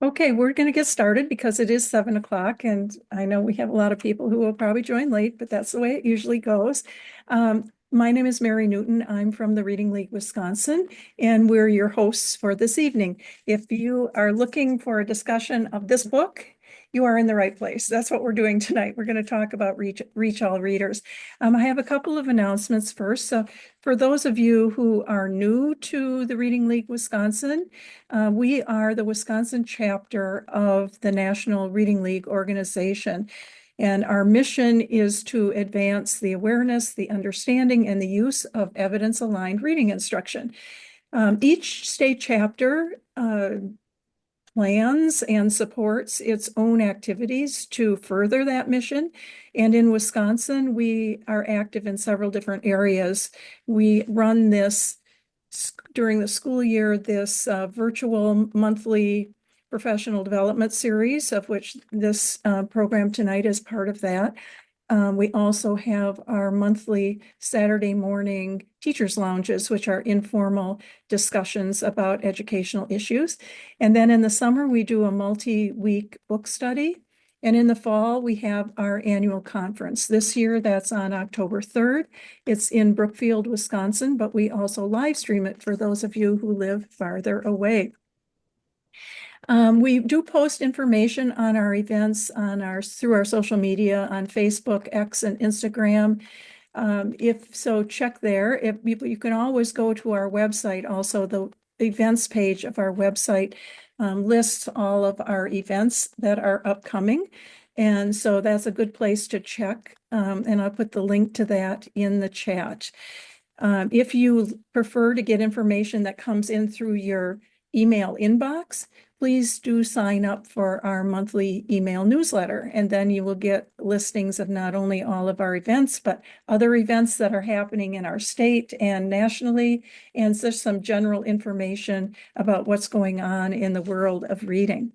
Okay, we're going to get started because it is 7 o'clock, and I know we have a lot of people who will probably join late, but that's the way it usually goes. My name is Mary Newton. I'm from the Reading League Wisconsin, and we're your hosts for this evening. If you are looking for a discussion of this book, you are in the right place. That's what we're doing tonight. We're going to talk about Reach All Readers. I have a couple of announcements first. So for those of you who are new to the Reading League Wisconsin, we are the Wisconsin chapter of the National Reading League organization. And our mission is to advance the awareness, the understanding, and the use of evidence-aligned reading instruction. Each state chapter plans and supports its own activities to further that mission. And in Wisconsin, we are active in several different areas. We run this during the school year, this virtual monthly professional development series, of which this program tonight is part of that. We also have our monthly Saturday morning teachers' lounges, which are informal discussions about educational issues. And then in the summer, we do a multi-week book study. And in the fall, we have our annual conference. This year, that's on October 3rd. It's in Brookfield, Wisconsin, but we also live stream it for those of you who live farther away. We do post information on our events through our social media on Facebook, X, and Instagram. If so, check there. If you can always go to our website. Also, the events page of our website lists all of our events that are upcoming. And so that's a good place to check. And I'll put the link to that in the chat. If you prefer to get information that comes in through your email inbox, please do sign up for our monthly email newsletter. And then you will get listings of not only all of our events, but other events that are happening in our state and nationally, and just some general information about what's going on in the world of reading.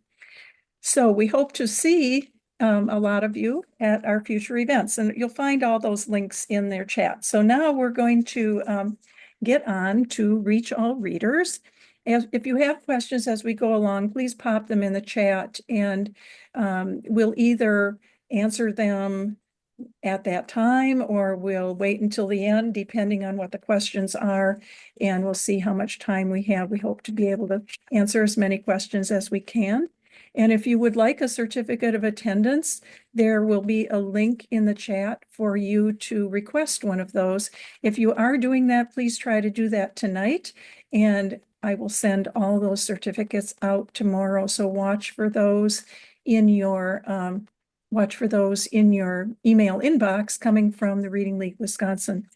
So we hope to see a lot of you at our future events, and you'll find all those links in their chat. So now we're going to get on to Reach All Readers. If you have questions as we go along, please pop them in the chat, and we'll either answer them at that time, or we'll wait until the end, depending on what the questions are, and we'll see how much time we have. We hope to be able to answer as many questions as we can. And if you would like a certificate of attendance, there will be a link in the chat for you to request one of those. If you are doing that, please try to do that tonight, and I will send all those certificates out tomorrow. So watch for those in your email inbox coming from the Reading League Wisconsin.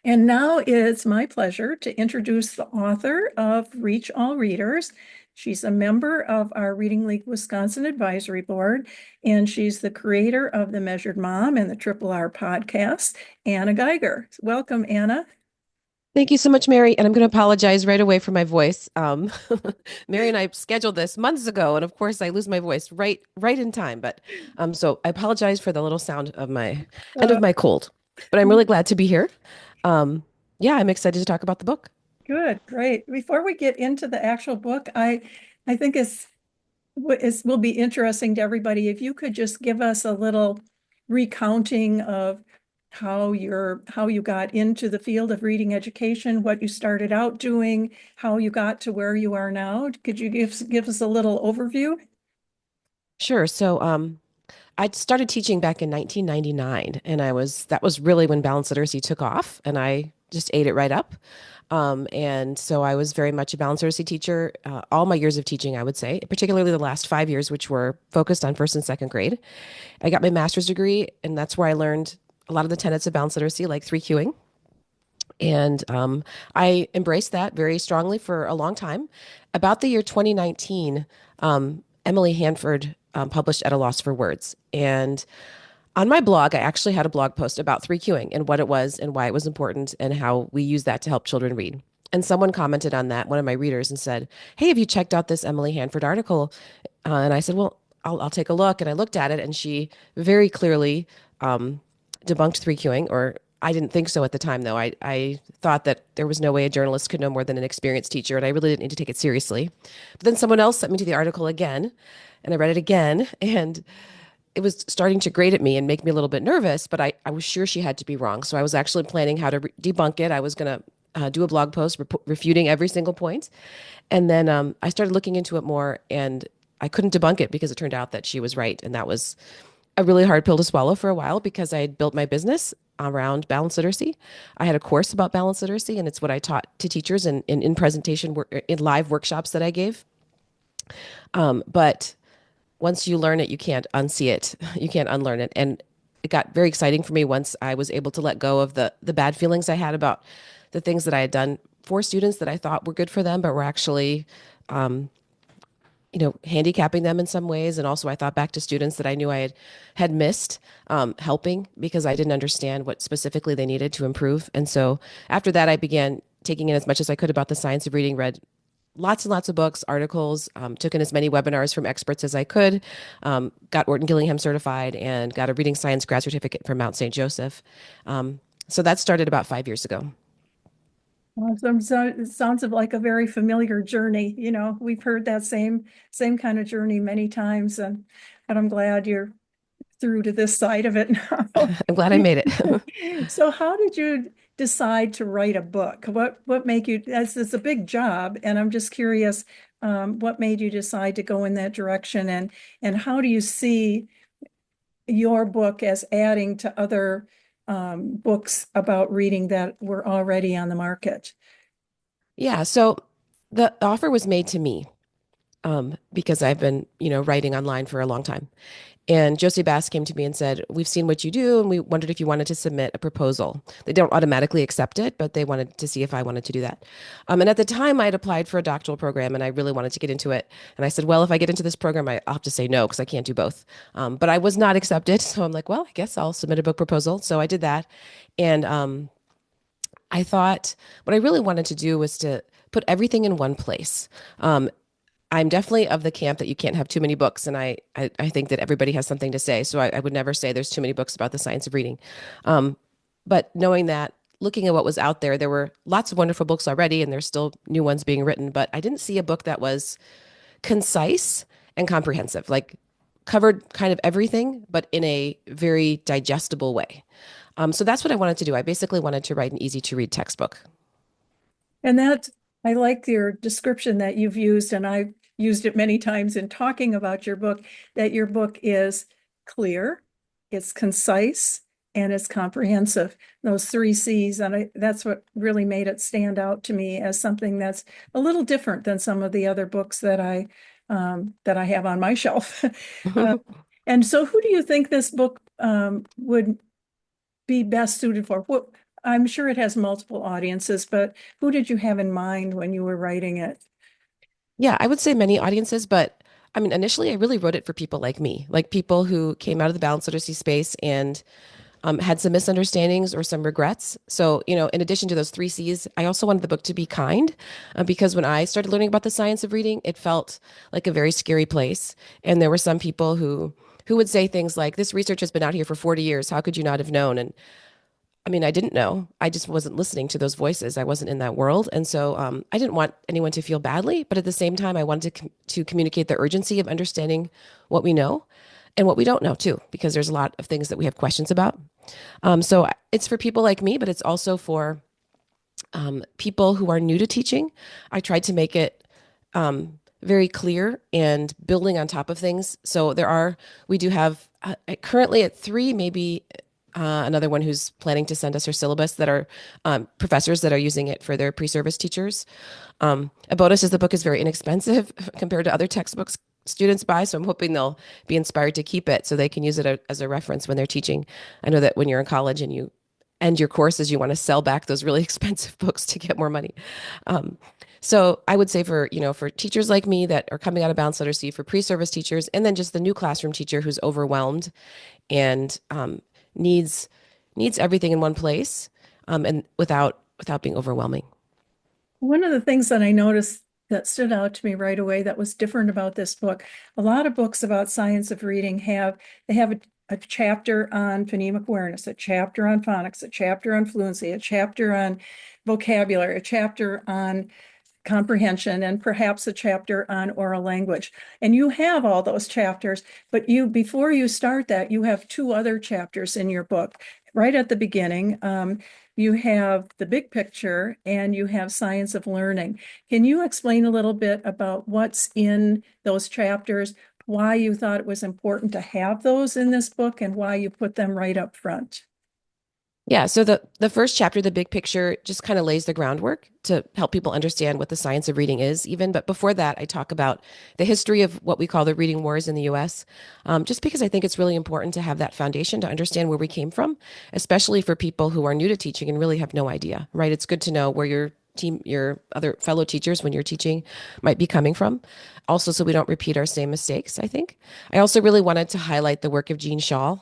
And now it's my pleasure to introduce the author of Reach All Readers. She's a member of our Reading League Wisconsin Advisory Board, and she's the creator of the Measured Mom and the Triple R podcast, Anna Geiger. Welcome, Anna. Thank you so much, Mary. And I'm going to apologize right away for my voice. Mary and I scheduled this months ago, and of course, I lose my voice right in time. But so I apologize for the little sound of my end of my cold. But I'm really glad to be here. Yeah, I'm excited to talk about the book. Good, great. Before we get into the actual book, I think it will be interesting to everybody if you could just give us a little recounting of how you got into the field of reading education, what you started out doing, how you got to where you are now. Could you give us a little overview? Sure. So I started teaching back in 1999, and that was really when balanced literacy took off, and I just ate it right up. And so I was very much a balanced literacy teacher, all my years of teaching, I would say, particularly the last 5 years, which were focused on first and second grade. I got my master's degree, and that's where I learned a lot of the tenets of balanced literacy, like 3Qing. And I embraced that very strongly for a long time. About the year 2019, Emily Hanford published At a Loss for Words. And on my blog, I actually had a blog post about 3Qing and what it was and why it was important and how we use that to help children read. And someone commented on that, one of my readers, and said, "Hey, have you checked out this Emily Hanford article?" And I said, "Well, I'll take a look." And I looked at it, and she very clearly debunked 3Qing, or I didn't think so at the time, though. I thought that there was no way a journalist could know more than an experienced teacher, and I really didn't need to take it seriously. But then someone else sent me to the article again, and I read it again, and it was starting to grate at me and make me a little bit nervous, but I was sure she had to be wrong. So I was actually planning how to debunk it. I was going to do a blog post refuting every single point. And then I started looking into it more, and I couldn't debunk it because it turned out that she was right. And that was a really hard pill to swallow for a while because I had built my business around balanced literacy. I had a course about balanced literacy, and it's what I taught to teachers in presentation work, in live workshops that I gave. But once you learn it, you can't unsee it. You can't unlearn it. And it got very exciting for me once I was able to let go of the bad feelings I had about the things that I had done for students that I thought were good for them, but were actually, handicapping them in some ways. And also I thought back to students that I knew I had missed helping because I didn't understand what specifically they needed to improve. And so after that, I began taking in as much as I could about the science of reading, read lots and lots of books, articles, took in as many webinars from experts as I could, got Orton Gillingham certified, and got a reading science grad certificate from Mount St. Joseph. So that started about 5 years ago. Awesome. So it sounds like a very familiar journey. We've heard that same kind of journey many times, and but I'm glad you're through to this side of it now. I'm glad I made it. So how did you decide to write a book? What make you, as it's a big job, and I'm just curious, what made you decide to go in that direction, and how do you see your book as adding to other books about reading that were already on the market? Yeah, so the offer was made to me because I've been, writing online for a long time. And Josie Bass came to me and said, "We've seen what you do, and we wondered if you wanted to submit a proposal." They don't automatically accept it, but they wanted to see if I wanted to do that. And at the time, I had applied for a doctoral program, and I really wanted to get into it. And I said, "Well, if I get into this program, I'll have to say no because I can't do both." But I was not accepted, so I'm like, "Well, I guess I'll submit a book proposal." So I did that, and I thought what I really wanted to do was to put everything in one place. I'm definitely of the camp that you can't have too many books, and I think that everybody has something to say. So I would never say there's too many books about the science of reading. Um, but knowing that, looking at what was out there, there were lots of wonderful books already, and there's still new ones being written. But I didn't see a book that was concise and comprehensive, like covered kind of everything, but in a very digestible way. So that's what I wanted to do. I basically wanted to write an easy to read textbook. And that, I like your description that you've used, and I've used it many times in talking about your book, that your book is clear, it's concise, and it's comprehensive. Those three C's, and that's what really made it stand out to me as something that's a little different than some of the other books that I have on my shelf. Uh, and so who do you think this book would be best suited for? What, I'm sure it has multiple audiences, but who did you have in mind when you were writing it? Yeah, I would say many audiences, but I mean, initially, I really wrote it for people like me, like people who came out of the balanced literacy space and had some misunderstandings or some regrets. So, in addition to those three C's, I also wanted the book to be kind because when I started learning about the science of reading, it felt like a very scary place. And there were some people who would say things like, "This research has been out here for 40 years. How could you not have known?" And I mean, I didn't know. I just wasn't listening to those voices. I wasn't in that world. And so I didn't want anyone to feel badly. But at the same time, I wanted to communicate the urgency of understanding what we know and what we don't know, too, because there's a lot of things that we have questions about. So it's for people like me, but it's also for people who are new to teaching. I tried to make it very clear and building on top of things. So we do have currently at three, maybe another one who's planning to send us her syllabus that are professors that are using it for their pre-service teachers. A bonus is the book is very inexpensive compared to other textbooks students buy. So I'm hoping they'll be inspired to keep it so they can use it as a reference when they're teaching. I know that when you're in college and you end your courses, you want to sell back those really expensive books to get more money. So I would say for teachers like me that are coming out of balanced literacy, for pre-service teachers, and then just the new classroom teacher who's overwhelmed and needs everything in one place, and without being overwhelming. One of the things that I noticed that stood out to me right away that was different about this book, a lot of books about science of reading they have a chapter on phonemic awareness, a chapter on phonics, a chapter on fluency, a chapter on vocabulary, a chapter on comprehension, and perhaps a chapter on oral language. And you have all those chapters, but before you start that, you have two other chapters in your book. Right at the beginning, you have the big picture and you have science of learning. Can you explain a little bit about what's in those chapters, why you thought it was important to have those in this book, and why you put them right up front? Yeah, so the first chapter, the big picture, just kind of lays the groundwork to help people understand what the science of reading is, even. But before that, I talk about the history of what we call the reading wars in the U.S., just because I think it's really important to have that foundation to understand where we came from, especially for people who are new to teaching and really have no idea, right? It's good to know where your other fellow teachers, when you're teaching, might be coming from. Also, so we don't repeat our same mistakes, I think. I also really wanted to highlight the work of Jean Shaw,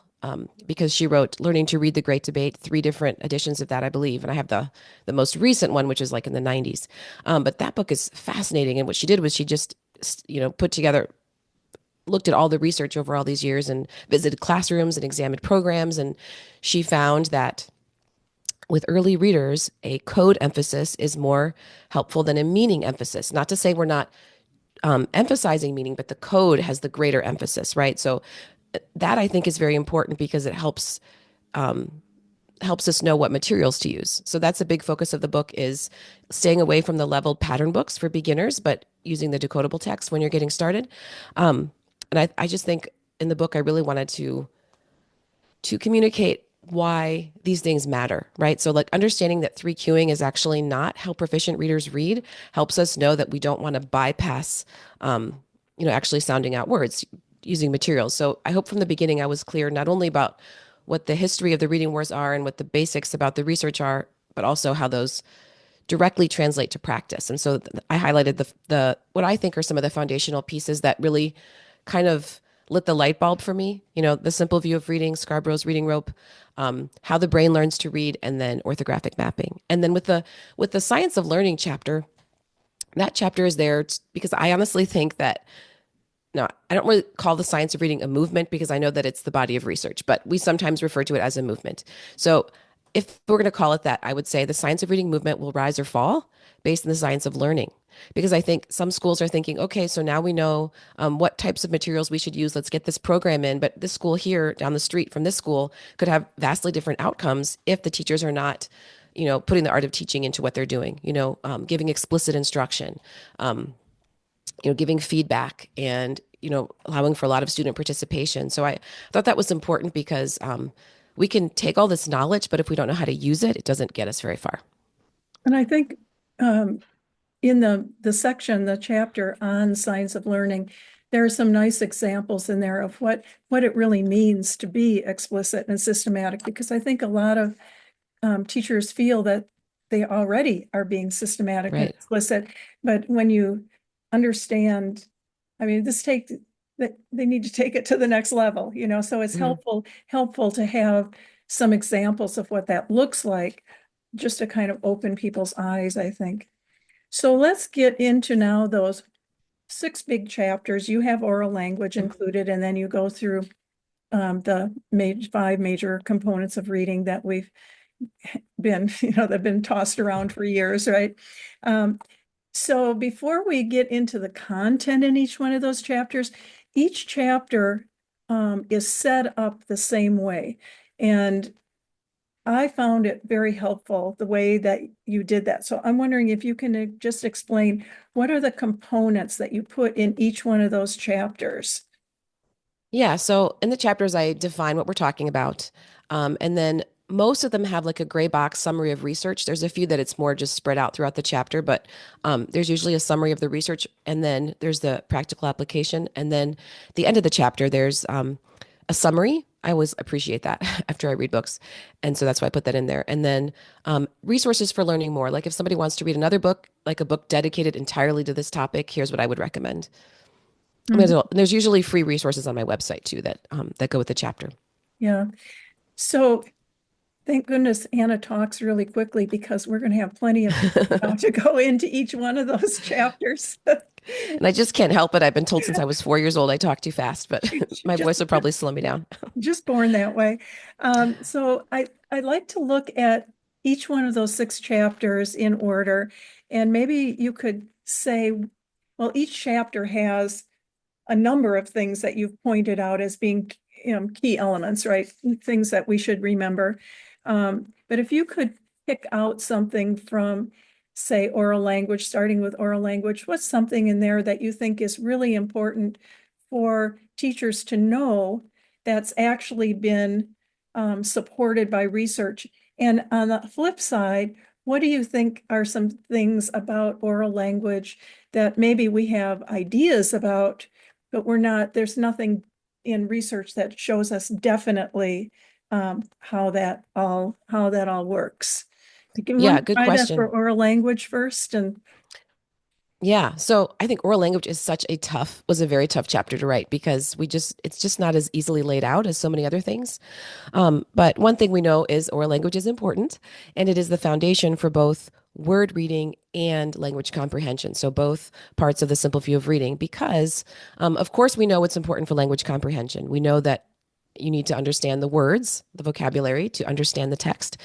because she wrote Learning to Read the Great Debate, three different editions of that, I believe. And I have the most recent one, which is like in the 90s. But that book is fascinating. And what she did was she just, put together, looked at all the research over all these years and visited classrooms and examined programs. And she found that with early readers, a code emphasis is more helpful than a meaning emphasis. Not to say we're not emphasizing meaning, but the code has the greater emphasis, right? So that I think is very important because it helps us know what materials to use. So that's a big focus of the book, is staying away from the leveled pattern books for beginners, but using the decodable text when you're getting started. And I just think in the book I really wanted to communicate why these things matter, right? So like understanding that three cueing is actually not how proficient readers read helps us know that we don't want to bypass, actually sounding out words using materials. So I hope from the beginning I was clear not only about what the history of the reading wars are and what the basics about the research are, but also how those directly translate to practice. And so I highlighted the what I think are some of the foundational pieces that really kind of lit the light bulb for me. The simple view of reading, Scarborough's reading rope, how the brain learns to read, and then orthographic mapping. And then with the science of learning chapter, that chapter is there because I honestly think that, no, I don't really call the science of reading a movement because I know that it's the body of research, but we sometimes refer to it as a movement. So if we're going to call it that, I would say the science of reading movement will rise or fall based on the science of learning. Because I think some schools are thinking, okay, so now we know what types of materials we should use. Let's get this program in. But this school here down the street from this school could have vastly different outcomes if the teachers are not, putting the art of teaching into what they're doing, giving explicit instruction, giving feedback, and allowing for a lot of student participation. So I thought that was important because we can take all this knowledge, but if we don't know how to use it, it doesn't get us very far. And I think in the chapter on science of learning, there are some nice examples in there of what it really means to be explicit and systematic, because I think a lot of teachers feel that they already are being systematic and Right. explicit. But when you understand, I mean, they need to take it to the next level, so it's Mhm. helpful to have some examples of what that looks like, just to kind of open people's eyes, I think. So let's get into now those six big chapters. You have oral language included, and then you go through the five major components of reading that we've been, they've been tossed around for years, right? So before we get into the content in each one of those chapters, each chapter is set up the same way. And I found it very helpful the way that you did that. So I'm wondering if you can just explain what are the components that you put in each one of those chapters? Yeah, so in the chapters, I define what we're talking about. And then most of them have like a gray box summary of research. There's a few that it's more just spread out throughout the chapter, but there's usually a summary of the research, and then there's the practical application. And then at the end of the chapter, there's a summary. I always appreciate that after I read books. And so that's why I put that in there. And then resources for learning more. Like if somebody wants to read another book, like a book dedicated entirely to this topic, here's what I would recommend. I mean, Mhm. there's usually free resources on my website too that go with the chapter. Yeah. So Thank goodness Anna talks really quickly because we're going to have plenty of time now to go into each one of those chapters. And I just can't help it. I've been told since I was 4 years old I talk too fast, but She my voice will probably slow me down. just born that way. So I'd like to look at each one of those six chapters in order, and maybe you could say, well, each chapter has a number of things that you've pointed out as being key elements, right? Things that we should remember. But if you could pick out something from, say, oral language, starting with oral language, what's something in there that you think is really important for teachers to know that's actually been supported by research? And on the flip side, what do you think are some things about oral language that maybe we have ideas about, but there's nothing in research that shows us definitely how that all works. You want Yeah, to good try that for question. oral language first? And Yeah, so I think oral language is was a very tough chapter to write because it's just not as easily laid out as so many other things. But one thing we know is oral language is important, and it is the foundation for both word reading and language comprehension. So both parts of the simple view of reading, because of course we know what's important for language comprehension. We know that you need to understand the words, the vocabulary to understand the text,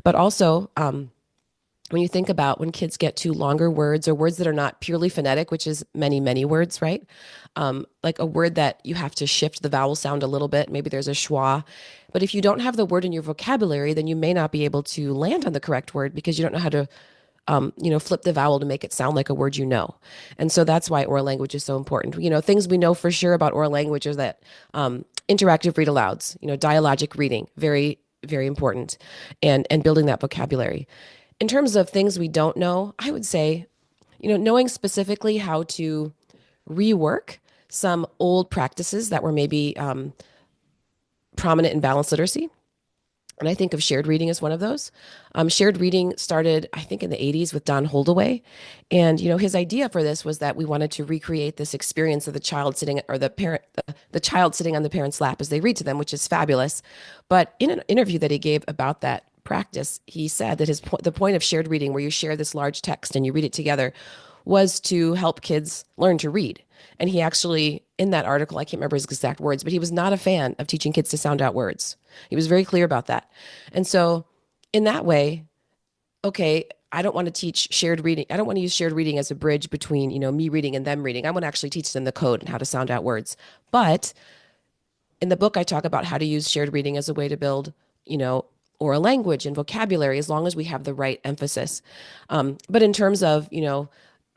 but also when you think about when kids get to longer words or words that are not purely phonetic, which is many, many words, right? Like a word that you have to shift the vowel sound a little bit. Maybe there's a schwa. But if you don't have the word in your vocabulary, then you may not be able to land on the correct word because you don't know how to, flip the vowel to make it sound like a word you know. And so that's why oral language is so important. Things we know for sure about oral language is that interactive read alouds, dialogic reading, very, very important, and building that vocabulary. In terms of things we don't know, I would say, knowing specifically how to rework some old practices that were maybe prominent in balanced literacy. And I think of shared reading as one of those. Shared reading started, I think, in the 80s with Don Holdaway. And, his idea for this was that we wanted to recreate this experience of the child sitting or the child sitting on the parent's lap as they read to them, which is fabulous. But in an interview that he gave about that practice, he said that the point of shared reading, where you share this large text and you read it together, was to help kids learn to read. And he actually, in that article, I can't remember his exact words, but he was not a fan of teaching kids to sound out words. He was very clear about that. And so, in that way, okay, I don't want to teach shared reading. I don't want to use shared reading as a bridge between, me reading and them reading. I want to actually teach them the code and how to sound out words. But in the book, I talk about how to use shared reading as a way to build, oral language and vocabulary as long as we have the right emphasis. But in terms of,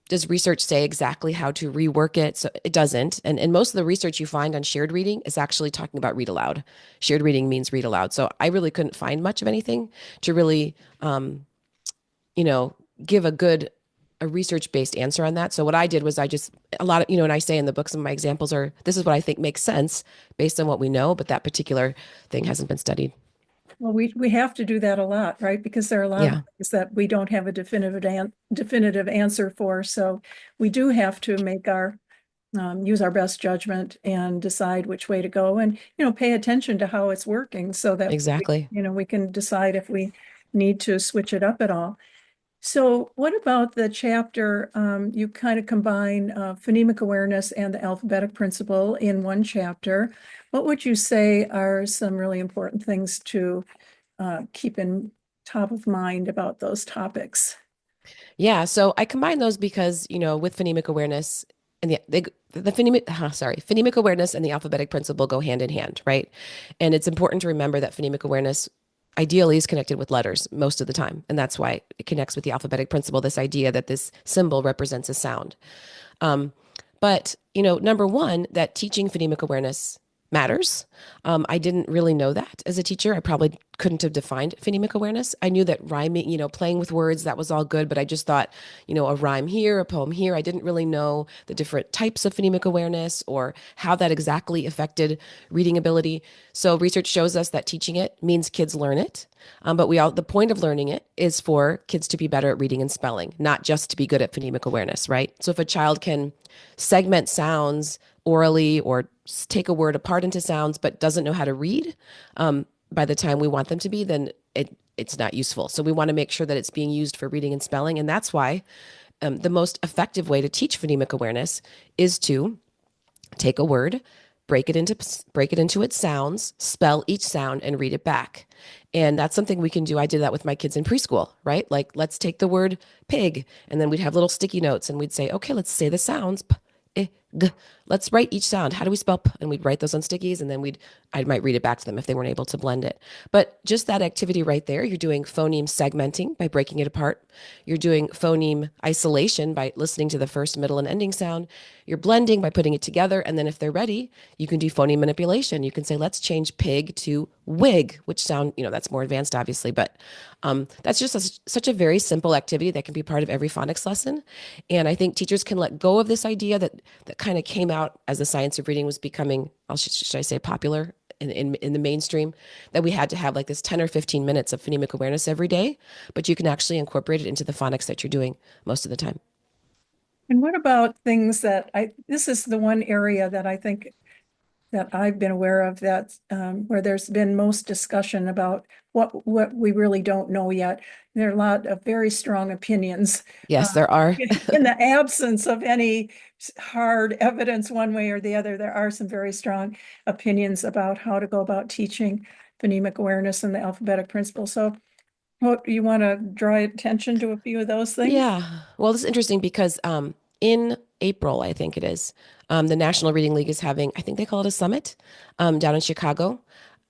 does research say exactly how to rework it? So it doesn't. And most of the research you find on shared reading is actually talking about read aloud. Shared reading means read aloud. So I really couldn't find much of anything to really, you know, give a research-based answer on that. So what I did was a lot of, and I say in the book, some of my examples are, this is what I think makes sense based on what we know, but that particular thing hasn't been studied. well, we have to do that a lot, right? Because there are a lot of Yeah, things that we don't have a definitive answer for. So we do have to make our use our best judgment and decide which way to go, and pay attention to how it's working so that exactly. we can decide if we need to switch it up at all. So what about the chapter, you kind of combine phonemic awareness and the alphabetic principle in one chapter. What would you say are some really important things to keep in top of mind about those topics? Yeah, so I combine those because, with phonemic awareness and phonemic awareness and the alphabetic principle go hand in hand, right? And it's important to remember that phonemic awareness ideally is connected with letters most of the time. And that's why it connects with the alphabetic principle, this idea that this symbol represents a sound. Um, but, number one, that teaching phonemic awareness matters. I didn't really know that as a teacher. I probably couldn't have defined phonemic awareness. I knew that rhyming, playing with words, that was all good, but I just thought, a rhyme here, a poem here. I didn't really know the different types of phonemic awareness or how that exactly affected reading ability. So research shows us that teaching it means kids learn it. But the point of learning it is for kids to be better at reading and spelling, not just to be good at phonemic awareness, right? So if a child can segment sounds orally or take a word apart into sounds, but doesn't know how to read by the time we want them to be, then it's not useful. So we want to make sure that it's being used for reading and spelling. And that's why the most effective way to teach phonemic awareness is to take a word, break it into its sounds, spell each sound, and read it back. And that's something we can do. I did that with my kids in preschool, right? Like, let's take the word pig, and then we'd have little sticky notes, and we'd say, okay, let's say the sounds. P, I, g. Let's write each sound. How do we spell p? And we'd write those on stickies, and then I might read it back to them if they weren't able to blend it. But just that activity right there, you're doing phoneme segmenting by breaking it apart. You're doing phoneme isolation by listening to the first, middle, and ending sound. You're blending by putting it together. And then if they're ready, you can do phoneme manipulation. You can say, let's change pig to wig, which sound, that's more advanced, obviously. But that's just such a very simple activity that can be part of every phonics lesson. And I think teachers can let go of this idea that kind of came out as the science of reading was becoming, should I say, popular in the mainstream, that we had to have like this 10 or 15 minutes of phonemic awareness every day, but you can actually incorporate it into the phonics that you're doing most of the time. And what about things that this is the one area that I think that I've been aware of that where there's been most discussion about what we really don't know yet. There are a lot of very strong opinions Yes, there are. in the absence of any hard evidence one way or the other. There are some very strong opinions about how to go about teaching phonemic awareness and the alphabetic principle. So what you want to draw attention to a few of those things? Yeah. Well, this is interesting because in April, I think it is, the National Reading League is having, I think they call it a summit down in Chicago.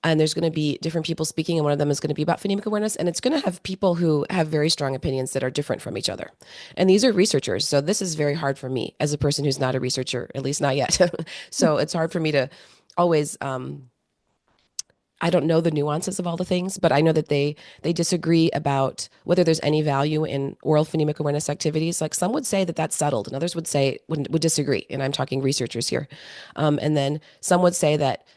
And there's going to be different people speaking, and one of them is going to be about phonemic awareness. And it's going to have people who have very strong opinions that are different from each other. And these are researchers. So this is very hard for me as a person who's not a researcher, at least not yet. So it's hard for me to always I don't know the nuances of all the things, but I know that they disagree about whether there's any value in oral phonemic awareness activities. Like some would say that that's settled, and others would disagree. And I'm talking researchers here. And then some would say that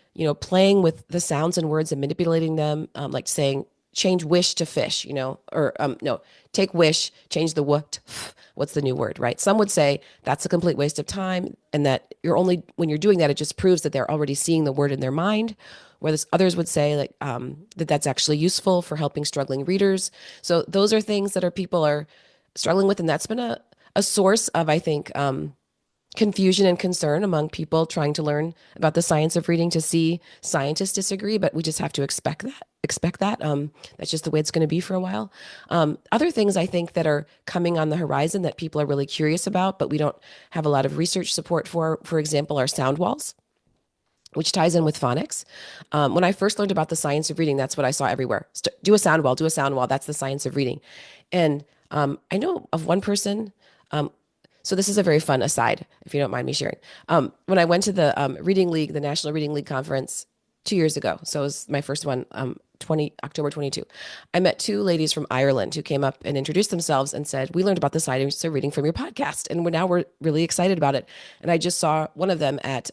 playing with the sounds and words and manipulating them, like saying change wish to fish, or no, take wish, change the w to f. What's the new word, right? Some would say that's a complete waste of time, and that when you're doing that, it just proves that they're already seeing the word in their mind. Whereas others would say like that's actually useful for helping struggling readers. So those are things that people are struggling with, and that's been a source of, I think, confusion and concern among people trying to learn about the science of reading. To see scientists disagree, but we just have to expect that. That's just the way it's going to be for a while. Other things I think that are coming on the horizon that people are really curious about, but we don't have a lot of research support for example, are sound walls, which ties in with phonics. When I first learned about the science of reading, that's what I saw everywhere. Do a sound wall, do a sound wall. That's the science of reading. And I know of one person. So this is a very fun aside, if you don't mind me sharing. When I went to the Reading League, the National Reading League conference 2 years ago, so it was my first one, October 22. I met two ladies from Ireland who came up and introduced themselves and said, "We learned about the science of reading from your podcast, and we're really excited about it." And I just saw one of them at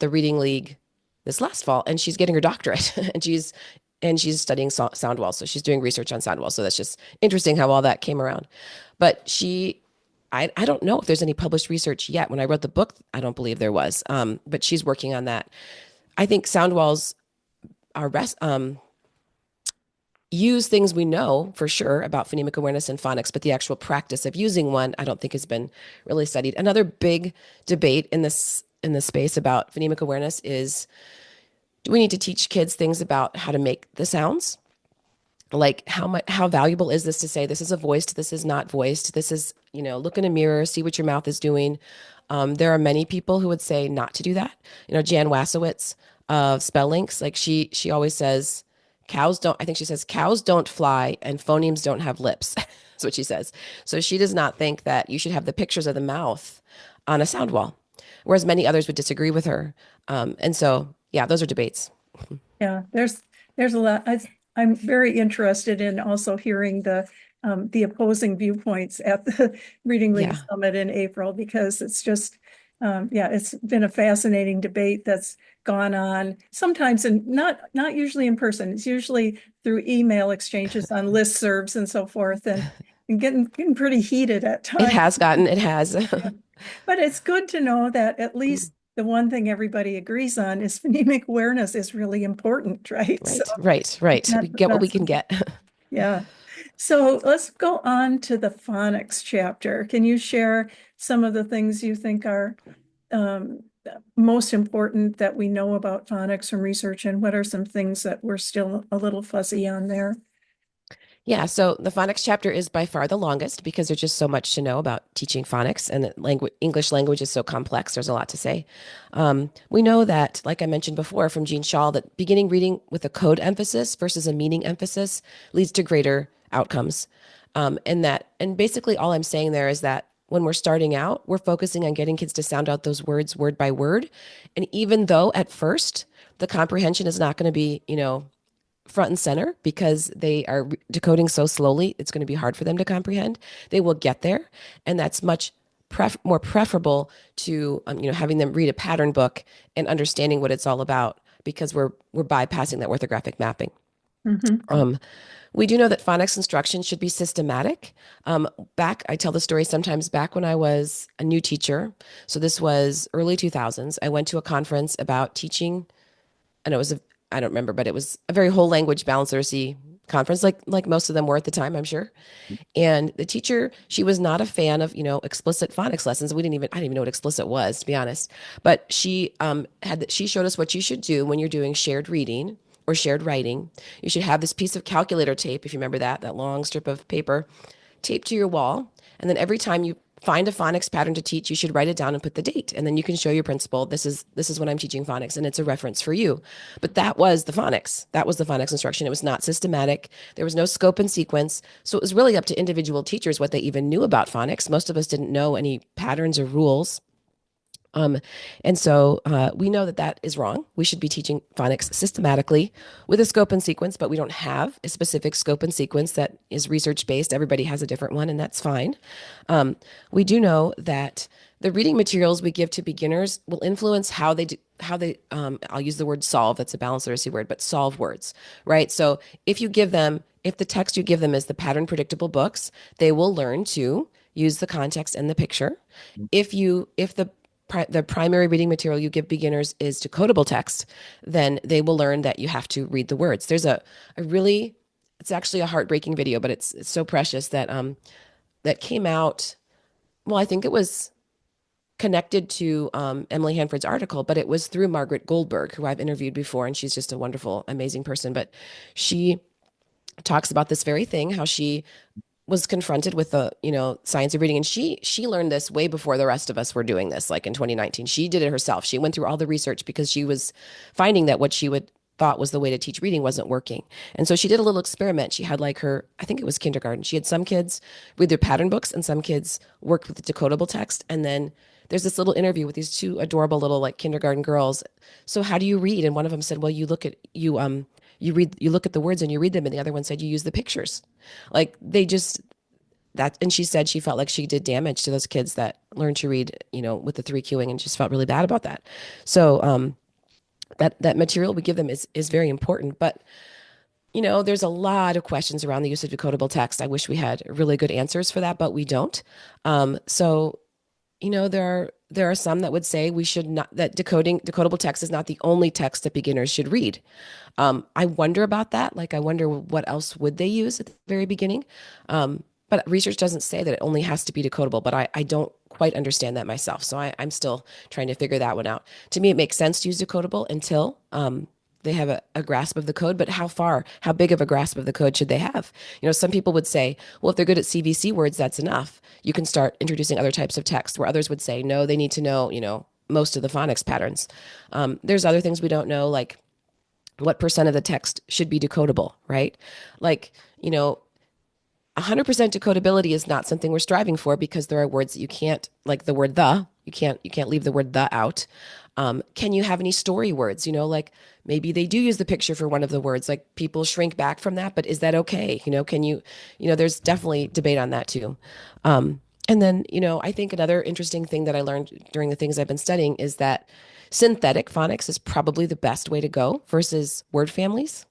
the Reading League this last fall, and she's getting her doctorate, and she's studying sound walls. So she's doing research on sound walls. So that's just interesting how all that came around. But I don't know if there's any published research yet. When I wrote the book, I don't believe there was. But she's working on that. I think sound walls are use things we know for sure about phonemic awareness and phonics, but the actual practice of using one, I don't think has been really studied. Another big debate in the space about phonemic awareness is, do we need to teach kids things about how to make the sounds? Like how valuable is this to say this is a voiced, this is not voiced, this is, look in a mirror, see what your mouth is doing. There are many people who would say not to do that. Jan Wasowitz of Spell Links, like she always says, I think she says cows don't fly and phonemes don't have lips. That's what she says. So she does not think that you should have the pictures of the mouth on a sound wall, whereas many others would disagree with her. And so, yeah, those are debates. Yeah, there's a lot. I'm very interested in also hearing the opposing viewpoints at the Reading League Yeah. Summit in April, because it's just it's been a fascinating debate that's gone on sometimes, and not usually in person. It's usually through email exchanges on listservs and so forth, and getting pretty heated at times. It has. Yeah. But it's good to know that at least the one thing everybody agrees on is phonemic awareness is really important, right? So Right, right, right. We not, get what not we can get. yeah. So let's go on to the phonics chapter. Can you share some of the things you think are um, most important that we know about phonics from research, and what are some things that we're still a little fuzzy on there? Yeah, so the phonics chapter is by far the longest because there's just so much to know about teaching phonics, and English language is so complex. There's a lot to say. We know that, like I mentioned before from Jean Shaw, that beginning reading with a code emphasis versus a meaning emphasis leads to greater outcomes. And basically all I'm saying there is that when we're starting out, we're focusing on getting kids to sound out those words word by word. And even though at first the comprehension is not going to be, front and center because they are decoding so slowly, it's going to be hard for them to comprehend. They will get there, and that's much more preferable to having them read a pattern book and understanding what it's all about because we're bypassing that orthographic mapping. Mhm. We do know that phonics instruction should be systematic. I tell the story sometimes back when I was a new teacher. So this was early 2000s. I went to a conference about teaching, and I don't remember, but it was a very whole language balanced literacy conference, like most of them were at the time, I'm sure. And the teacher, she was not a fan of explicit phonics lessons. I didn't even know what explicit was, to be honest. But she showed us what you should do when you're doing shared reading or shared writing. You should have this piece of calculator tape, if you remember that long strip of paper taped to your wall. And then every time you find a phonics pattern to teach, you should write it down and put the date. And then you can show your principal, this is when I'm teaching phonics, and it's a reference for you. But that was the phonics. That was the phonics instruction. It was not systematic. There was no scope and sequence. So it was really up to individual teachers what they even knew about phonics. Most of us didn't know any patterns or rules. Um, and so we know that that is wrong. We should be teaching phonics systematically with a scope and sequence, but we don't have a specific scope and sequence that is research based. Everybody has a different one, and that's fine. We do know that the reading materials we give to beginners will influence I'll use the word solve, that's a balanced literacy word, but solve words, right? So if the text you give them is the pattern predictable books, they will learn to use the context and the picture. If the primary reading material you give beginners is decodable text, then they will learn that you have to read the words. There's a really, it's actually a heartbreaking video, but it's so precious that came out. Well, I think it was connected to Emily Hanford's article, but it was through Margaret Goldberg, who I've interviewed before, and she's just a wonderful, amazing person. But she talks about this very thing, how she was confronted with the science of reading, and she learned this way before the rest of us were doing this, like in 2019. She did it herself. She went through all the research because she was finding that what she would thought was the way to teach reading wasn't working. And so she did a little experiment. She had like I think it was kindergarten, she had some kids read their pattern books and some kids worked with the decodable text. And then there's this little interview with these two adorable little like kindergarten girls. So how do you read? And one of them said, well, you look at the words and you read them, and the other one said you use the pictures. Like they just that And she said she felt like she did damage to those kids that learned to read, with the three cueing, and just felt really bad about that. So that material we give them is very important. But there's a lot of questions around the use of decodable text. I wish we had really good answers for that, but we don't. There are some that would say we should not that decodable text is not the only text that beginners should read. I wonder about that. Like, I wonder what else would they use at the very beginning. But research doesn't say that it only has to be decodable, but I don't quite understand that myself. So I'm still trying to figure that one out. To me, it makes sense to use decodable until they have a grasp of the code, but how big of a grasp of the code should they have? Some people would say, well, if they're good at CVC words, that's enough. You can start introducing other types of text, where others would say, no, they need to know, most of the phonics patterns. There's other things we don't know, like what percent of the text should be decodable, right? Like, 100% decodability is not something we're striving for, because there are words that you can't, like the word the, you can't leave the word the out. Can you have any story words? Like maybe they do use the picture for one of the words, like people shrink back from that, but is that okay? Can you, there's definitely debate on that too. And then, I think another interesting thing that I learned during the things I've been studying is that synthetic phonics is probably the best way to go versus word families.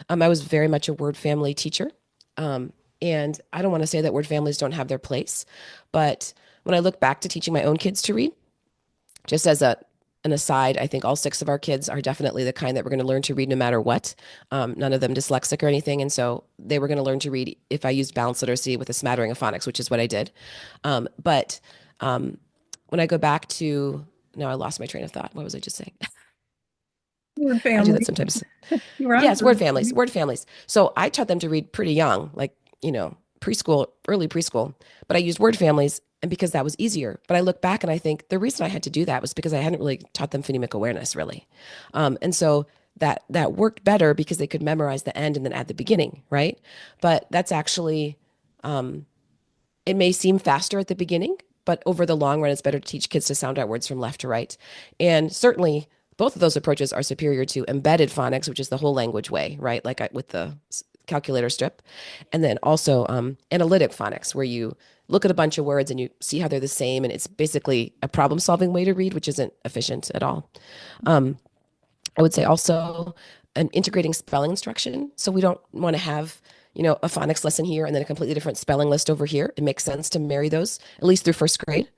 I was very much a word family teacher. And I don't want to say that word families don't have their place, but when I look back to teaching my own kids to read, just as an aside, I think all six of our kids are definitely the kind that we're going to learn to read no matter what. None of them dyslexic or anything. And so they were going to learn to read if I used balanced literacy with a smattering of phonics, which is what I did. But when I go back to, no, I lost my train of thought. What was I just saying? Word I do that family. sometimes. You were on Yes, word word families, family. word families. So I taught them to read pretty young, like, preschool, early preschool, but I used word families and because that was easier. But I look back and I think the reason I had to do that was because I hadn't really taught them phonemic awareness really. And so that worked better because they could memorize the end and then add the beginning, right? But that's actually it may seem faster at the beginning, but over the long run, it's better to teach kids to sound out words from left to right. And certainly, both of those approaches are superior to embedded phonics, which is the whole language way, right? Like with the calculator strip. And then also analytic phonics, where you look at a bunch of words and you see how they're the same. And it's basically a problem solving way to read, which isn't efficient at all. I would say also an integrating spelling instruction. So we don't want to have, a phonics lesson here and then a completely different spelling list over here. It makes sense to marry those, at least through first grade.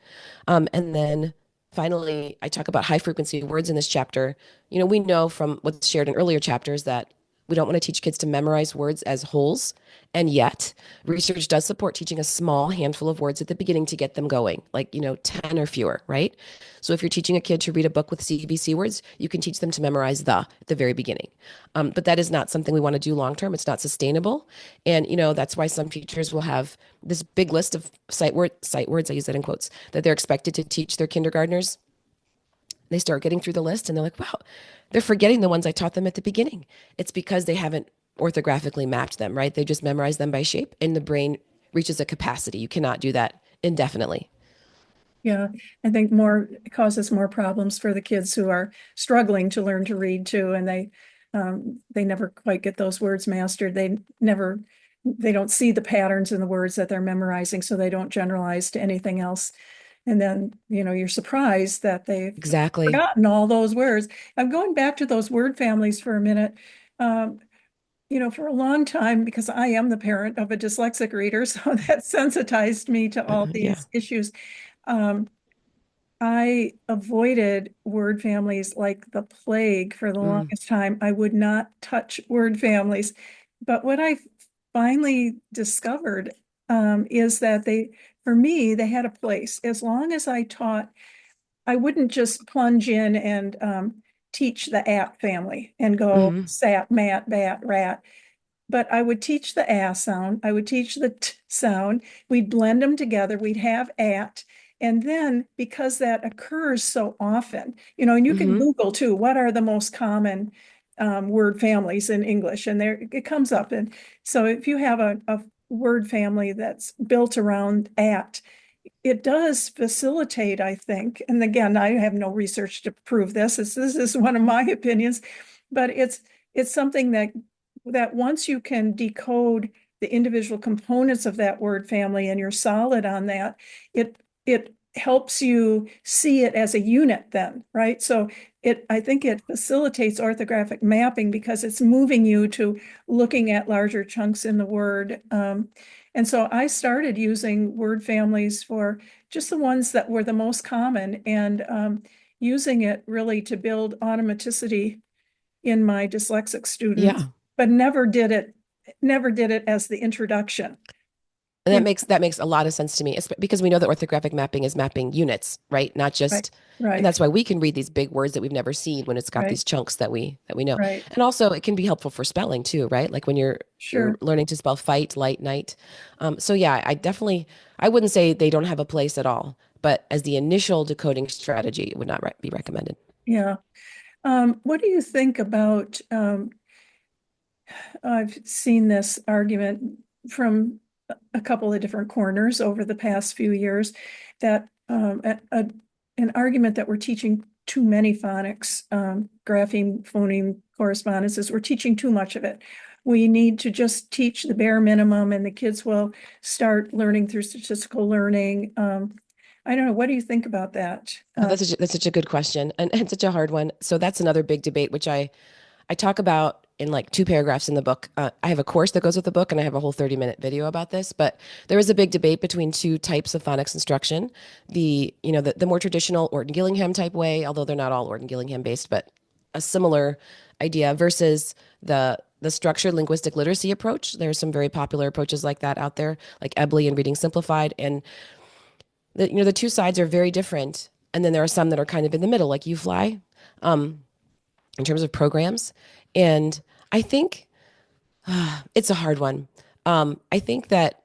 And then finally, I talk about high frequency words in this chapter. We know from what's shared in earlier chapters that we don't want to teach kids to memorize words as wholes. And yet, research does support teaching a small handful of words at the beginning to get them going, like, 10 or fewer, right? So if you're teaching a kid to read a book with CBC words, you can teach them to memorize the at the very beginning. But that is not something we want to do long term. It's not sustainable. And, that's why some teachers will have this big list of sight words, I use that in quotes, that they're expected to teach their kindergartners. They start getting through the list and they're like, wow, they're forgetting the ones I taught them at the beginning. It's because they haven't orthographically mapped them, right? They just memorize them by shape and the brain reaches a capacity. You cannot do that indefinitely. Yeah, I think more it causes more problems for the kids who are struggling to learn to read too, and they never quite get those words mastered. They don't see the patterns in the words that they're memorizing, so they don't generalize to anything else. And then, you're surprised that they've Exactly. forgotten all those words. I'm going back to those word families for a minute. Um, for a long time, because I am the parent of a dyslexic reader, so that sensitized me to all Yeah. these issues. Um, I avoided word families like the plague for the Mm, longest time. I would not touch word families. But what I finally discovered is that for me, they had a place. As long as I taught, I wouldn't just plunge in and teach the at family and go hmm sat, mat, bat, rat, but I would teach the a sound. I would teach the t sound. We'd blend them together. We'd have at. And then because that occurs so often, and you can hmm Google too, what are the most common word families in English? And there it comes up. And so if you have a word family that's built around at, it does facilitate, I think. And again, I have no research to prove this. This is one of my opinions, but it's something that once you can decode the individual components of that word family and you're solid on that, it helps you see it as a unit then, right? So I think it facilitates orthographic mapping because it's moving you to looking at larger chunks in the word. And so I started using word families for just the ones that were the most common and using it really to build automaticity in my dyslexic students, Yeah. but never did it as the introduction. And You that makes a lot of sense to me, because we know that orthographic mapping is mapping units, right? Not right, just, and right, that's why we can read these big words that we've never seen when it's got right, these chunks that we know. right. And also it can be helpful for spelling too, right? Like when you're Sure. learning to spell fight, light, night. So yeah, I wouldn't say they don't have a place at all, but as the initial decoding strategy, it would not be recommended. Yeah. What do you think about I've seen this argument from a couple of different corners over the past few years that an argument that we're teaching too many phonics, grapheme, phoneme correspondences, we're teaching too much of it. We need to just teach the bare minimum and the kids will start learning through statistical learning. I don't know. What do you think about that? Oh, that's such a good question and such a hard one. So that's another big debate, which I talk about in like two paragraphs in the book. I have a course that goes with the book, and I have a whole 30-minute video about this. But there is a big debate between two types of phonics instruction: the more traditional Orton Gillingham type way, although they're not all Orton Gillingham based, but a similar idea, versus the structured linguistic literacy approach. There are some very popular approaches like that out there, like Ebley and Reading Simplified, and the two sides are very different. And then there are some that are kind of in the middle, like UFly, in terms of programs. And I think it's a hard one. I think that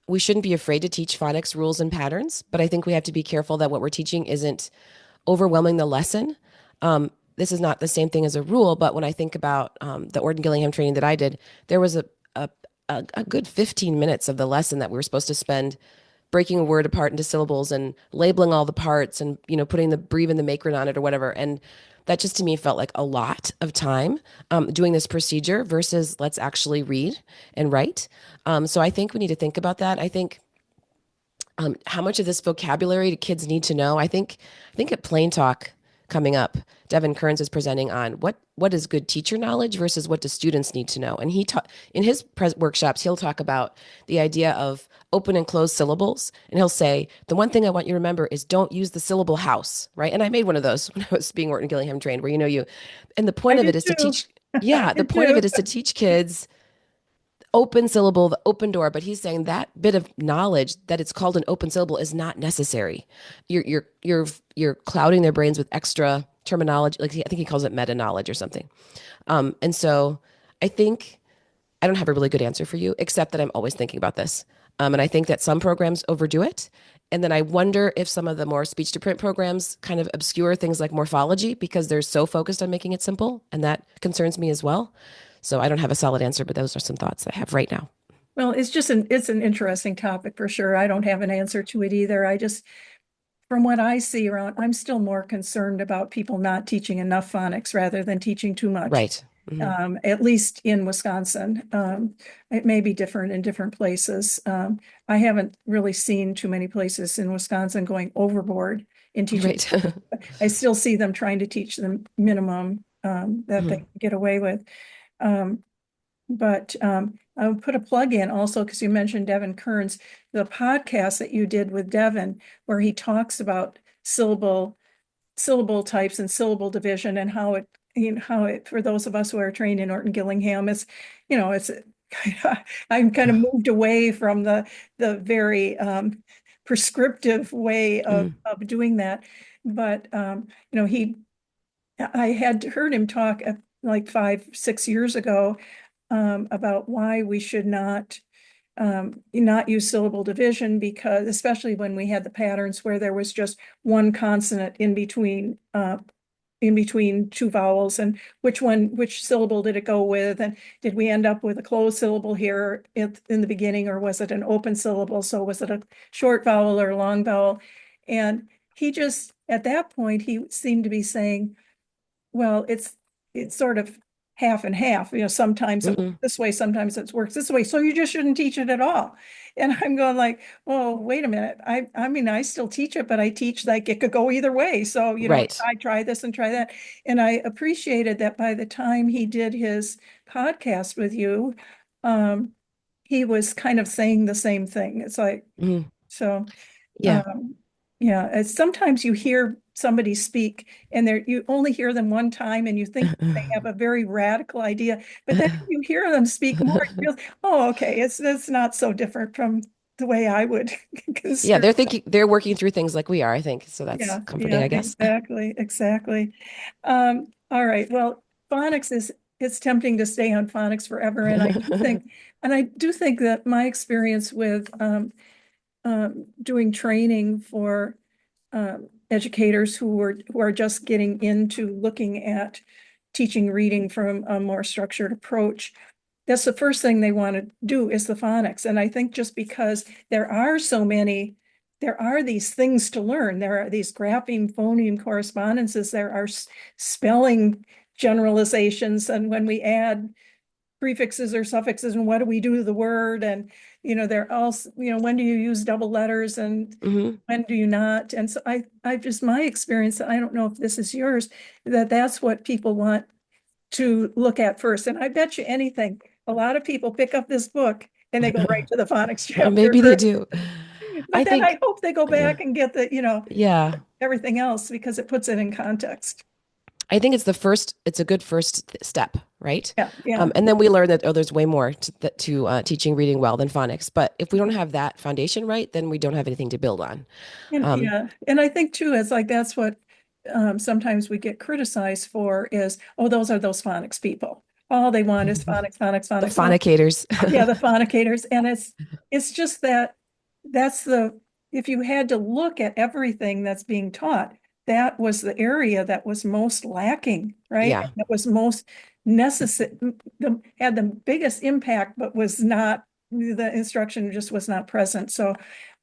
we shouldn't be afraid to teach phonics rules and patterns, but I think we have to be careful that what we're teaching isn't overwhelming the lesson. This is not the same thing as a rule, but when I think about the Orton Gillingham training that I did, there was a, a good 15 minutes of the lesson that we were supposed to spend breaking a word apart into syllables and labeling all the parts and putting the breathe and the macron on it or whatever. And that just to me felt like a lot of time doing this procedure versus let's actually read and write. So I think we need to think about that. I think how much of this vocabulary do kids need to know? I think at Plain Talk coming up, Devin Kearns is presenting on what is good teacher knowledge versus what do students need to know. And in his workshops, he'll talk about the idea of open and closed syllables. And he'll say, the one thing I want you to remember is don't use the syllable house, right? And I made one of those when I was being Orton Gillingham trained, where and the I point of it did is to too. teach, yeah, I the did point of too. it is to teach kids open syllable, the open door. But he's saying that bit of knowledge that it's called an open syllable is not necessary. You're clouding their brains with extra terminology. Like I think he calls it meta knowledge or something. And so I think I don't have a really good answer for you, except that I'm always thinking about this. And I think that some programs overdo it. And then I wonder if some of the more speech to print programs kind of obscure things like morphology because they're so focused on making it simple. And that concerns me as well. So I don't have a solid answer, but those are some thoughts I have right now. Well, it's an interesting topic for sure. I don't have an answer to it either. I just, from what I see around, I'm still more concerned about people not teaching enough phonics rather than teaching too much. Right. Hmm. At least in Wisconsin. It may be different in different places. I haven't really seen too many places in Wisconsin going overboard in teaching. Right. I still see them trying to teach the minimum that they Mhm. can get away with. Um, but I'll put a plug in also because you mentioned Devin Kearns, the podcast that you did with Devin, where he talks about syllable types and syllable division and how it for those of us who are trained in Orton Gillingham is, it's I'm kind of moved away from the very prescriptive way Mhm. of doing that. But he I had heard him talk like 5, 6 years ago about why we should not use syllable division because especially when we had the patterns where there was just one consonant in between two vowels and which syllable did it go with and did we end up with a closed syllable here in the beginning or was it an open syllable, so was it a short vowel or a long vowel? And he just at that point he seemed to be saying, well, it's sort of half and half. Sometimes it works Mhm. this way, sometimes it works this way. So you just shouldn't teach it at all. And I'm going like, well, wait a minute. I mean, I still teach it, but I teach like it could go either way. So, Right. I try this and try that. And I appreciated that by the time he did his podcast with you, um, he was kind of saying the same thing. It's like, Mhm. so Yeah. um, yeah, sometimes you hear somebody speak and you only hear them one time and you think they have a very radical idea, but then you hear them speak more, you realize, oh, okay, it's not so different from the way I would Yeah, consider. they're working through things like we are, I think. So that's Yeah, comforting, yeah, I guess. exactly, exactly. All right, well, phonics is it's tempting to stay on phonics forever, and I do think that my experience with doing training for educators who are just getting into looking at teaching reading from a more structured approach. That's the first thing they want to do is the phonics. And I think just because there are these things to learn. There are these grapheme phoneme correspondences. There are spelling generalizations. And when we add prefixes or suffixes and what do we do to the word and they're also when do you use double letters and Hmm. when do you not? And so I just my experience, I don't know if this is yours, that's what people want to look at first. And I bet you anything, a lot of people pick up this book and they go right to the phonics chapter Maybe they first. do. I But then I think, hope they go yeah, back and get the, yeah. everything else because it puts it in context. I think it's a good first step, right? Yeah, yeah. And then we learn that, oh, there's way more to teaching reading well than phonics. But if we don't have that foundation right, then we don't have anything to build on. And Um, yeah, and I think too, it's like that's what sometimes we get criticized for is, oh, those are those phonics people. All they want is phonics, phonics, the phonics. Well, phonicators. yeah, the phonicators. And it's just that that's the if you had to look at everything that's being taught, that was the area that was most lacking, right? Yeah. And that was most necessary, had the biggest impact, but was not the instruction just was not present. So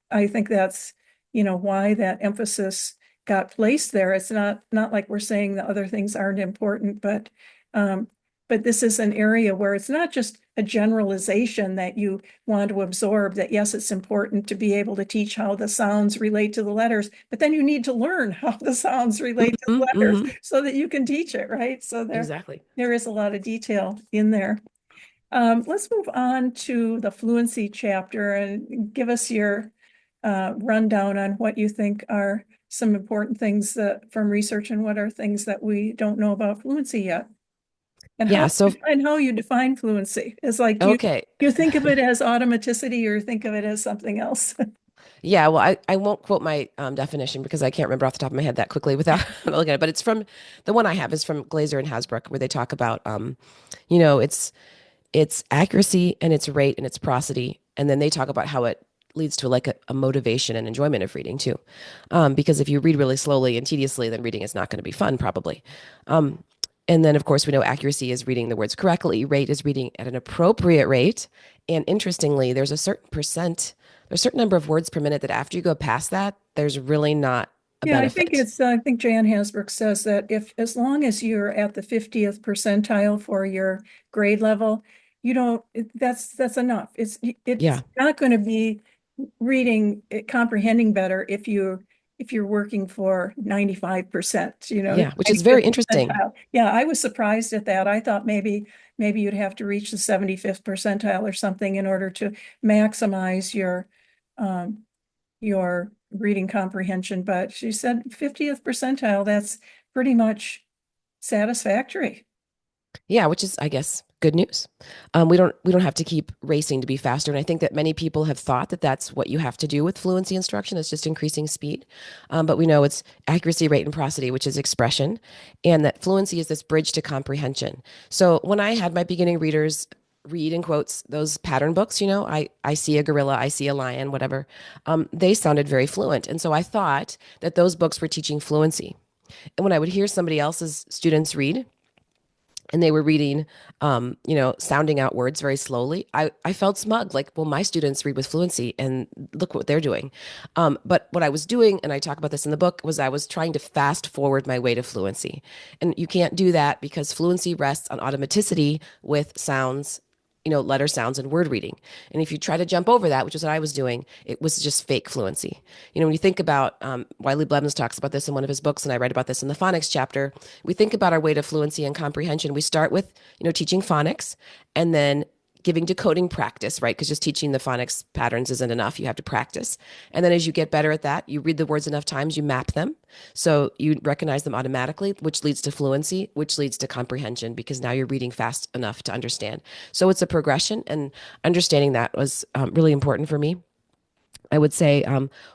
I think that's, why that emphasis got placed there. It's not like we're saying the other things aren't important, um, but this is an area where it's not just a generalization that you want to absorb, that yes, it's important to be able to teach how the sounds relate to the letters, but then you need to learn how the sounds relate to Hmm. the letters Hmm. so that you can teach it, right? So Exactly. there is a lot of detail in there. Let's move on to the fluency chapter and give us your rundown on what you think are some important things that from research and what are things that we don't know about fluency yet. And Yeah. So, how you define fluency. It's like okay. you think of it as automaticity or think of it as something else. Yeah. Well, I won't quote my definition because I can't remember off the top of my head that quickly without looking at it. But it's from the one I have is from Glazer and Hasbrook, where they talk about, it's accuracy and its rate and its prosody. And then they talk about how it leads to like a motivation and enjoyment of reading too. Because if you read really slowly and tediously, then reading is not going to be fun, probably. Um, and then, of course, we know accuracy is reading the words correctly, rate is reading at an appropriate rate. And interestingly, there's a certain number of words per minute that after you go past that, there's really not a Yeah, benefit. I think Jan Hasbrook says that if, as long as you're at the 50th percentile for your grade level, you don't, that's enough. It's Yeah. not going to be reading, comprehending better if you're working for 95%, Yeah. Which is very 95th interesting. percentile. Yeah, I was surprised at that. I thought maybe you'd have to reach the 75th percentile or something in order to maximize um, your reading comprehension, but she said 50th percentile, that's pretty much satisfactory. Yeah, which is, I guess, good news. We don't have to keep racing to be faster, and I think that many people have thought that that's what you have to do with fluency instruction. It's just increasing speed, but we know it's accuracy, rate, and prosody, which is expression, and that fluency is this bridge to comprehension. So when I had my beginning readers read in quotes those pattern books, I see a gorilla, I see a lion, whatever, they sounded very fluent, and so I thought that those books were teaching fluency. And when I would hear somebody else's students read and they were reading, sounding out words very slowly, I felt smug. Like, well, my students read with fluency and look what they're doing. But what I was doing, and I talk about this in the book, was I was trying to fast forward my way to fluency. And you can't do that because fluency rests on automaticity with sounds, letter sounds and word reading. And if you try to jump over that, which is what I was doing, it was just fake fluency. When you think about, Wiley Blevins talks about this in one of his books, and I write about this in the phonics chapter. We think about our way to fluency and comprehension. We start with, teaching phonics and then giving decoding practice, right? Because just teaching the phonics patterns isn't enough. You have to practice. And then as you get better at that, you read the words enough times, you map them. So you recognize them automatically, which leads to fluency, which leads to comprehension because now you're reading fast enough to understand. So it's a progression, and understanding that was really important for me. I would say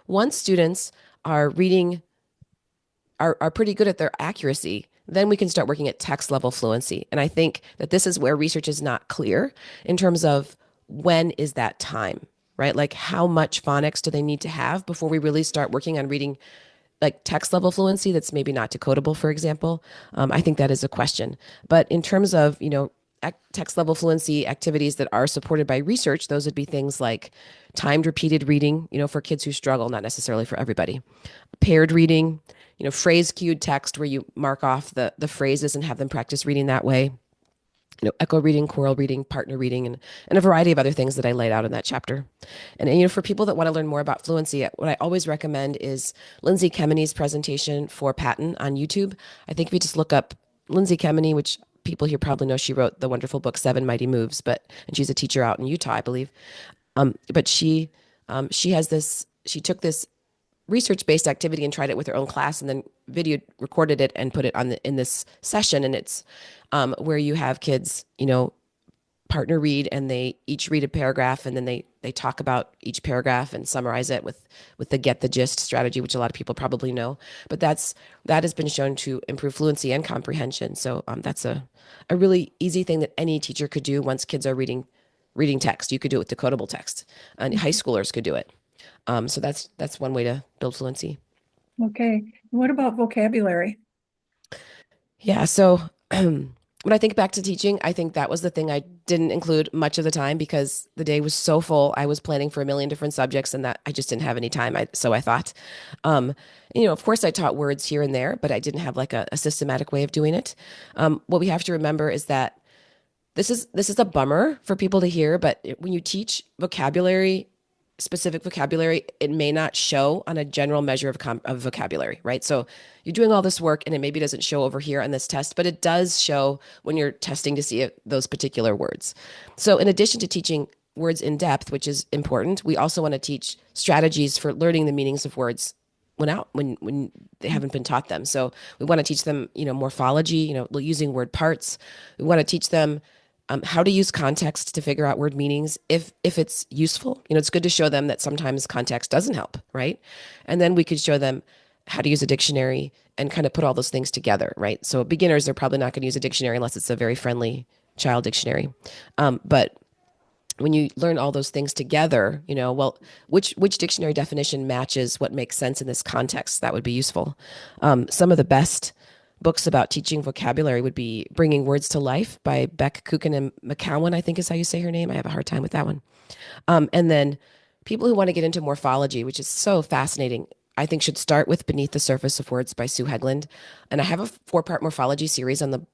once students are reading are pretty good at their accuracy, then we can start working at text level fluency. And I think that this is where research is not clear in terms of when is that time, right? Like how much phonics do they need to have before we really start working on reading like text level fluency that's maybe not decodable, for example. I think that is a question. But in terms of, text level fluency activities that are supported by research, those would be things like timed repeated reading, for kids who struggle, not necessarily for everybody. Paired reading, phrase cued text where you mark off the phrases and have them practice reading that way. Echo reading, choral reading, partner reading, and a variety of other things that I laid out in that chapter. And for people that want to learn more about fluency, what I always recommend is Lindsay Kemeny presentation for Patton on YouTube. I think if you just look up Lindsay Kemeny, which people here probably know she wrote the wonderful book Seven Mighty Moves, and she's a teacher out in Utah, I believe. But she has this. She took this research-based activity and tried it with her own class, and then video recorded it and put it on in this session. And it's where you have kids, partner read, and they each read a paragraph, and then they talk about each paragraph and summarize it with the get the gist strategy, which a lot of people probably know. But that has been shown to improve fluency and comprehension. So that's a really easy thing that any teacher could do once kids are reading text. You could do it with decodable text, and high schoolers could do it. So that's one way to build fluency. Okay. What about vocabulary? Yeah. So when I think back to teaching, I think that was the thing I didn't include much of the time because the day was so full. I was planning for a million different subjects, and that I just didn't have any time. So I thought, um, of course, I taught words here and there, but I didn't have like a systematic way of doing it. What we have to remember is that this is a bummer for people to hear, but when you teach specific vocabulary, it may not show on a general measure of vocabulary, right? So you're doing all this work and it maybe doesn't show over here on this test, but it does show when you're testing to see those particular words. So in addition to teaching words in depth, which is important, we also want to teach strategies for learning the meanings of words when they haven't been taught them. So we want to teach them, morphology, using word parts. We want to teach them how to use context to figure out word meanings if it's useful. It's good to show them that sometimes context doesn't help, right? And then we could show them how to use a dictionary and kind of put all those things together, right? So beginners are probably not going to use a dictionary unless it's a very friendly child dictionary. But when you learn all those things together, well, which dictionary definition matches what makes sense in this context? That would be useful. Some of the best books about teaching vocabulary would be Bringing Words to Life by Beck Kukin and McCowan, I think is how you say her name. I have a hard time with that one. And then people who want to get into morphology, which is so fascinating, I think should start with Beneath the Surface of Words by Sue Hegland. And I have a 4-part morphology series on the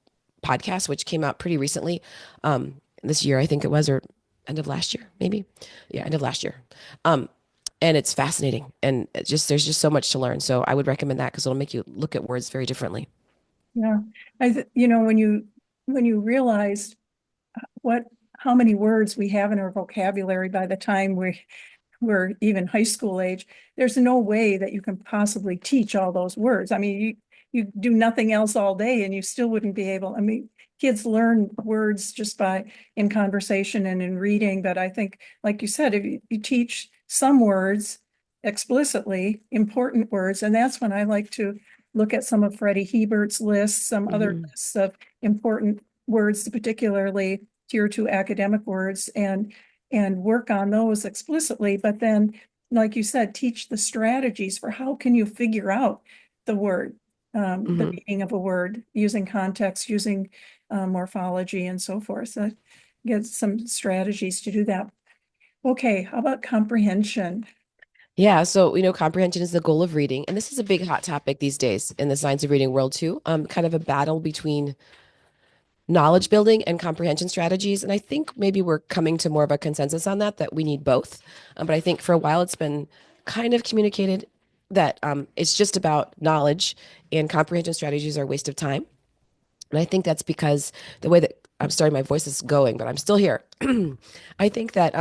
podcast, which came out pretty recently, this year, I think it was, or end of last year, maybe. Yeah, end of last year. And it's fascinating. And there's just so much to learn. So I would recommend that because it'll make you look at words very differently. Yeah. When you realize how many words we have in our vocabulary by the time we're even high school age, there's no way that you can possibly teach all those words. I mean, you do nothing else all day and you still wouldn't be able. I mean, kids learn words just in conversation and in reading. But I think, like you said, if you teach some words explicitly, important words, and that's when I like to look at some of Freddie Hebert's lists, some other lists of important words, particularly tier 2 academic words, and work on those explicitly. But then, like you said, teach the strategies for how can you figure out the word, the meaning of a word, using context, using morphology, and so forth. So get some strategies to do that. Okay, how about comprehension? Yeah, so comprehension is the goal of reading, and this is a big hot topic these days in the science of reading world too. Kind of a battle between knowledge building and comprehension strategies, and I think maybe we're coming to more of a consensus on that we need both. But I think for a while it's been kind of communicated that it's just about knowledge, and comprehension strategies are a waste of time. And I think that's because the way that I'm sorry, my voice is going, but I'm still here. I think that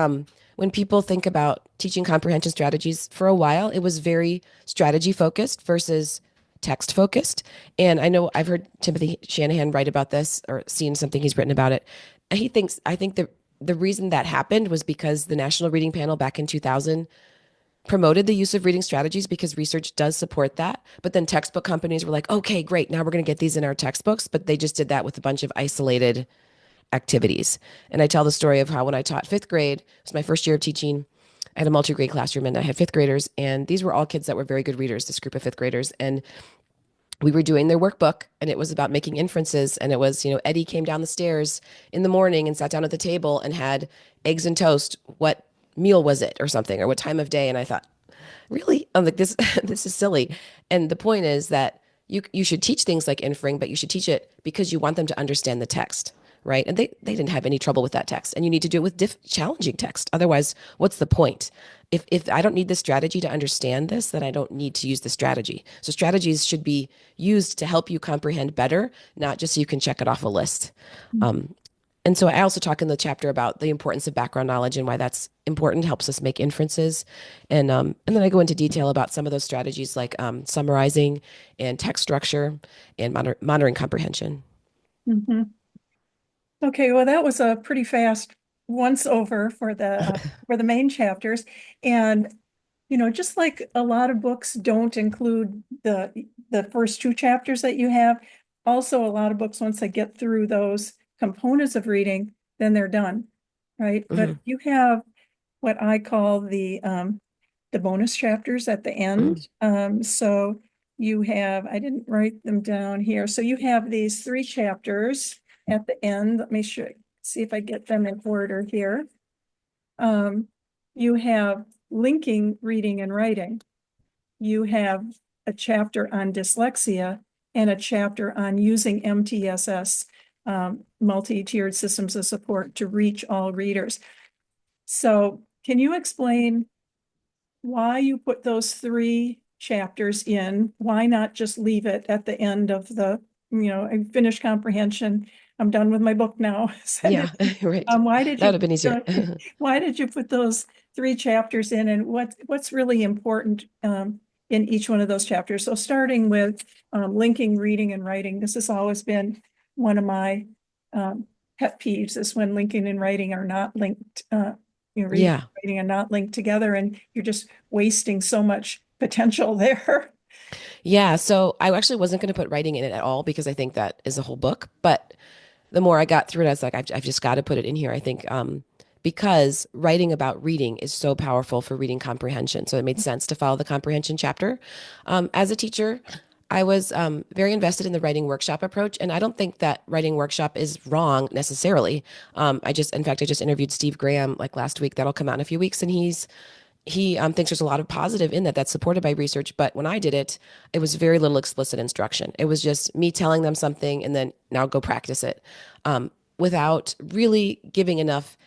when people think about teaching comprehension strategies for a while, it was very strategy focused versus text focused. And I know I've heard Timothy Shanahan write about this or seen something he's written about it. And I think the reason that happened was because the National Reading Panel back in 2000 promoted the use of reading strategies because research does support that. But then textbook companies were like, okay, great. Now we're going to get these in our textbooks. But they just did that with a bunch of isolated activities. And I tell the story of how when I taught 5th grade, it was my first year of teaching. I had a multi-grade classroom and I had 5th graders. And these were all kids that were very good readers, this group of 5th graders. And we were doing their workbook and it was about making inferences. And it was, Eddie came down the stairs in the morning and sat down at the table and had eggs and toast. What meal was it or something, or what time of day? And I thought, really? I'm like, this, this is silly. And the point is that you should teach things like inferring, but you should teach it because you want them to understand the text. right? And they didn't have any trouble with that text. And you need to do it with challenging text. Otherwise, what's the point? If I don't need this strategy to understand this, then I don't need to use the strategy. So strategies should be used to help you comprehend better, not just so you can check it off a list. Um, and so I also talk in the chapter about the importance of background knowledge and why that's important, helps us make inferences. And then I go into detail about some of those strategies like summarizing and text structure and monitoring comprehension. Mhm. Okay, well, that was a pretty fast once over for the main chapters. And just like a lot of books don't include the first two chapters that you have, also a lot of books, once they get through those components of reading, then they're done, right? But Hmm. you have what I call the bonus chapters at the Hmm. end. So you have, I didn't write them down here. So you have these three chapters at the end. Let me see if I get them in order here. Um, you have linking reading and writing. You have a chapter on dyslexia and a chapter on using MTSS, multi-tiered systems of support to reach all readers. So can you explain why you put those three chapters in? Why not just leave it at the end of I finished comprehension. I'm done with my book now. Send Yeah, it. right. Why did That would you have been easier. why did you put those three chapters in, and what's really important in each one of those chapters? So starting with linking reading and writing, this has always been one of my um, pet peeves, is when linking and writing are not linked. Reading Yeah. and writing are not linked together, and you're just wasting so much potential there. Yeah. So I actually wasn't going to put writing in it at all because I think that is a whole book. But the more I got through it, I was like, I've just got to put it in here. I think because writing about reading is so powerful for reading comprehension. So it made sense to follow the comprehension chapter. As a teacher, I was very invested in the writing workshop approach. And I don't think that writing workshop is wrong necessarily. In fact, I just interviewed Steve Graham like last week. That'll come out in a few weeks. And he thinks there's a lot of positive in that that's supported by research. But when I did it, it was very little explicit instruction. It was just me telling them something and then now go practice it, without really giving enough,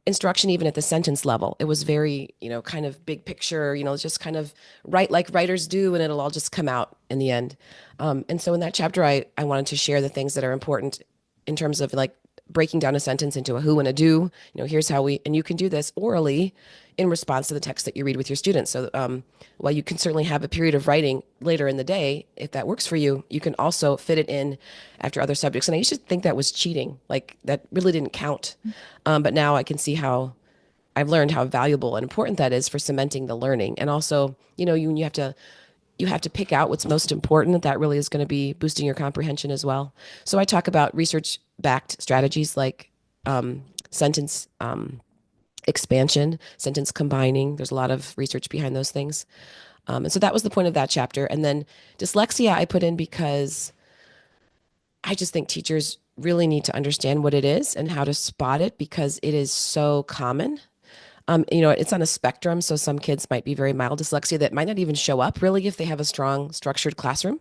instruction even at the sentence level. It was very, kind of big picture, just kind of write like writers do, and it'll all just come out in the end. And so in that chapter, I wanted to share the things that are important in terms of like breaking down a sentence into a who and a do. Here's how and you can do this orally in response to the text that you read with your students. So while you can certainly have a period of writing later in the day, if that works for you, you can also fit it in after other subjects. And I used to think that was cheating, like that really didn't count. But now I can see how I've learned how valuable and important that is for cementing the learning. And also, you have to pick out what's most important. That really is going to be boosting your comprehension as well. So I talk about research-backed strategies like sentence expansion, sentence combining. There's a lot of research behind those things. And so that was the point of that chapter. And then dyslexia I put in because I just think teachers really need to understand what it is and how to spot it because it is so common. It's on a spectrum. So some kids might be very mild dyslexia that might not even show up really if they have a strong structured classroom.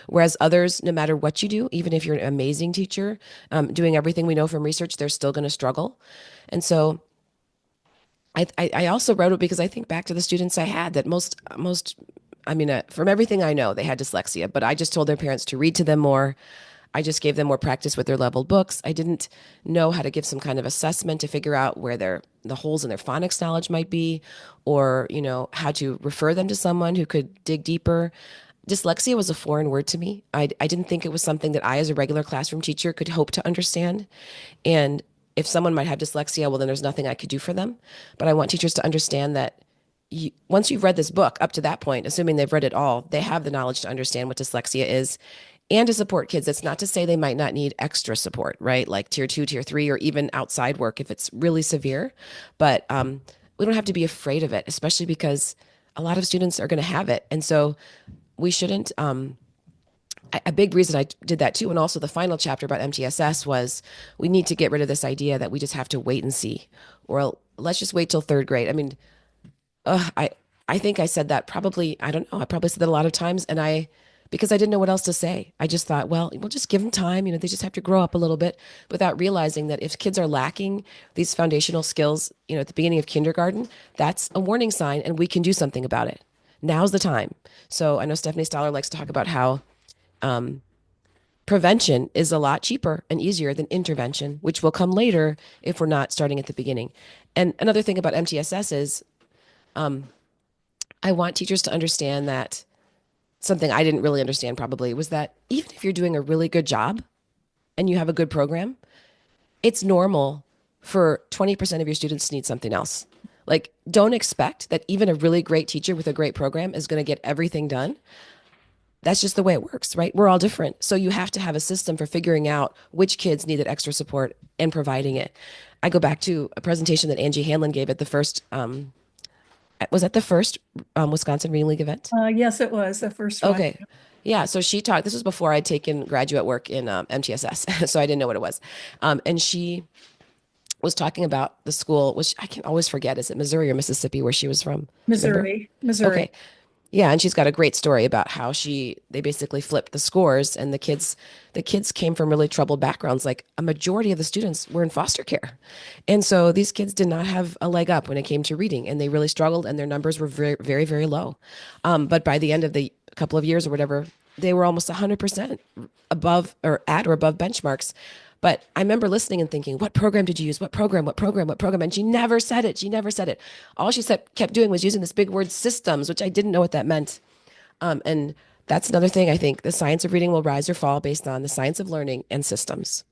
Whereas others, no matter what you do, even if you're an amazing teacher, doing everything we know from research, they're still going to struggle. And so I also wrote it because I think back to the students I had that from everything I know, they had dyslexia, but I just told their parents to read to them more. I just gave them more practice with their leveled books. I didn't know how to give some kind of assessment to figure out where the holes in their phonics knowledge might be, or how to refer them to someone who could dig deeper. Dyslexia was a foreign word to me. I didn't think it was something that I, as a regular classroom teacher, could hope to understand. And if someone might have dyslexia, well, then there's nothing I could do for them. But I want teachers to understand that once you've read this book up to that point, assuming they've read it all, they have the knowledge to understand what dyslexia is and to support kids. It's not to say they might not need extra support, right? Like tier two, tier three, or even outside work if it's really severe. But we don't have to be afraid of it, especially because a lot of students are going to have it. And so we shouldn't. A big reason I did that too, and also the final chapter about MTSS was we need to get rid of this idea that we just have to wait and see, or let's just wait till third grade. I mean, uh, I I think I said that probably, I don't know, I probably said that a lot of times, and because I didn't know what else to say. I just thought, well, we'll just give them time. You know, they just have to grow up a little bit without realizing that if kids are lacking these foundational skills, you know, at the beginning of kindergarten, that's a warning sign and we can do something about it. Now's the time. So I know Stephanie Stoller likes to talk about how prevention is a lot cheaper and easier than intervention, which will come later if we're not starting at the beginning. And another thing about MTSS is I want teachers to understand that something I didn't really understand probably was that even if you're doing a really good job and you have a good program, it's normal for 20% of your students to need something else. Like, don't expect that even a really great teacher with a great program is going to get everything done. That's just the way it works, right? We're all different. So you have to have a system for figuring out which kids needed extra support and providing it. I go back to a presentation that Angie Hanlon gave at the first, was that the first Wisconsin Reading League event? Yes, it was the first one. Okay. Yeah. So she talked, this was before I'd taken graduate work in MTSS. So I didn't know what it was. And she was talking about the school, which I can always forget. Is it Missouri or Mississippi where she was from? Do you remember? Missouri, Missouri. Okay. Yeah, and she's got a great story about how they basically flipped the scores and the kids came from really troubled backgrounds. Like a majority of the students were in foster care. And so these kids did not have a leg up when it came to reading and they really struggled and their numbers were very, very, very low. But by the end of the couple of years or whatever, they were almost 100% above or at or above benchmarks. But I remember listening and thinking, what program did you use? What program? What program? What program? And she never said it. She never said it. All she said, kept doing was using this big word systems, which I didn't know what that meant. And that's another thing I think the science of reading will rise or fall based on the science of learning and systems.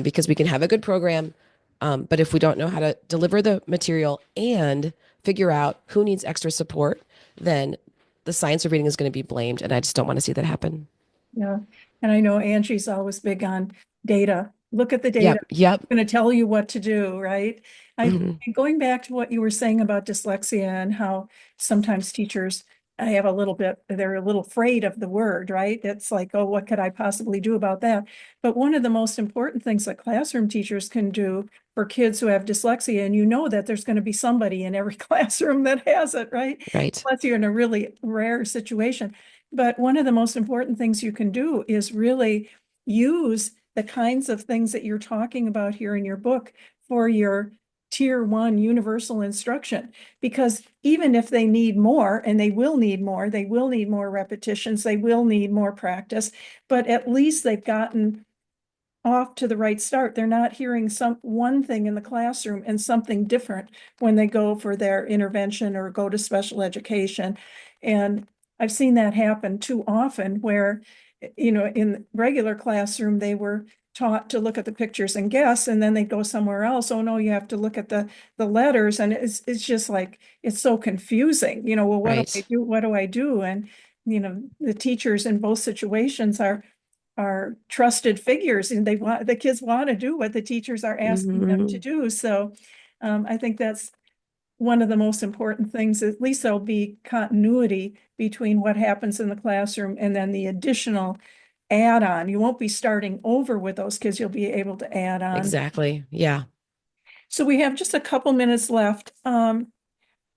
Because we can have a good program, but if we don't know how to deliver the material and figure out who needs extra support, then the science of reading is going to be blamed. And I just don't want to see that happen. Yeah. And I know Angie's always big on data. Look at the data. Yep. Yep. Going to tell you what to do, right? I Mhm. going back to what you were saying about dyslexia and how sometimes teachers I have a little bit, they're a little afraid of the word, right? It's like, oh, what could I possibly do about that? But one of the most important things that classroom teachers can do for kids who have dyslexia, and you know that there's going to be somebody in every classroom that has it, right? Right. Unless you're in a really rare situation. But one of the most important things you can do is really use the kinds of things that you're talking about here in your book for your tier one universal instruction. Because even if they need more, and they will need more, they will need more repetitions, they will need more practice, but at least they've gotten off to the right start. They're not hearing one thing in the classroom and something different when they go for their intervention or go to special education. And I've seen that happen too often where, in regular classroom, they were taught to look at the pictures and guess, and then they go somewhere else. Oh no, you have to look at the letters. And it's just like, it's so confusing, well, what do I Right. do? What do I do? And, the teachers in both situations are trusted figures and the kids want to do what the teachers are asking them to Mhm. do. So I think that's one of the most important things. At least there'll be continuity between what happens in the classroom and then the additional add-on. You won't be starting over with those kids. You'll be able to add on. Exactly. Yeah. So we have just a couple minutes left. I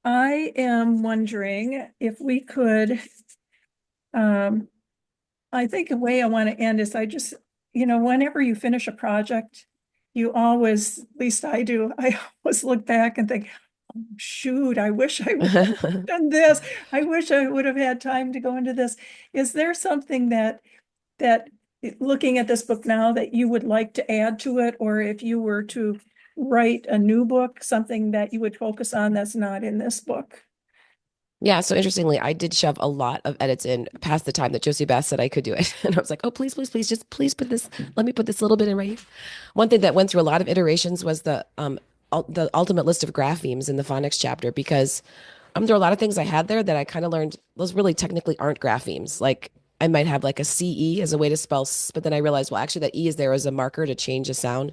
am wondering if we could um, I think the way I want to end is I just, whenever you finish a project, you always, at least I do, I always look back and think, oh, shoot, I wish I would have done this. I wish I would have had time to go into this. Is there something that looking at this book now that you would like to add to it? Or if you were to write a new book, something that you would focus on that's not in this book? Yeah, so interestingly, I did shove a lot of edits in past the time that Josie Bass said I could do it. And I was like, oh, please, please, please, just please put this, let me put this little bit in right here. One thing that went through a lot of iterations was the ultimate list of graphemes in the phonics chapter because there are a lot of things I had there that I kind of learned those really technically aren't graphemes. Like I might have like a CE as a way to spell, but then I realized, well, actually that E is there as a marker to change a sound.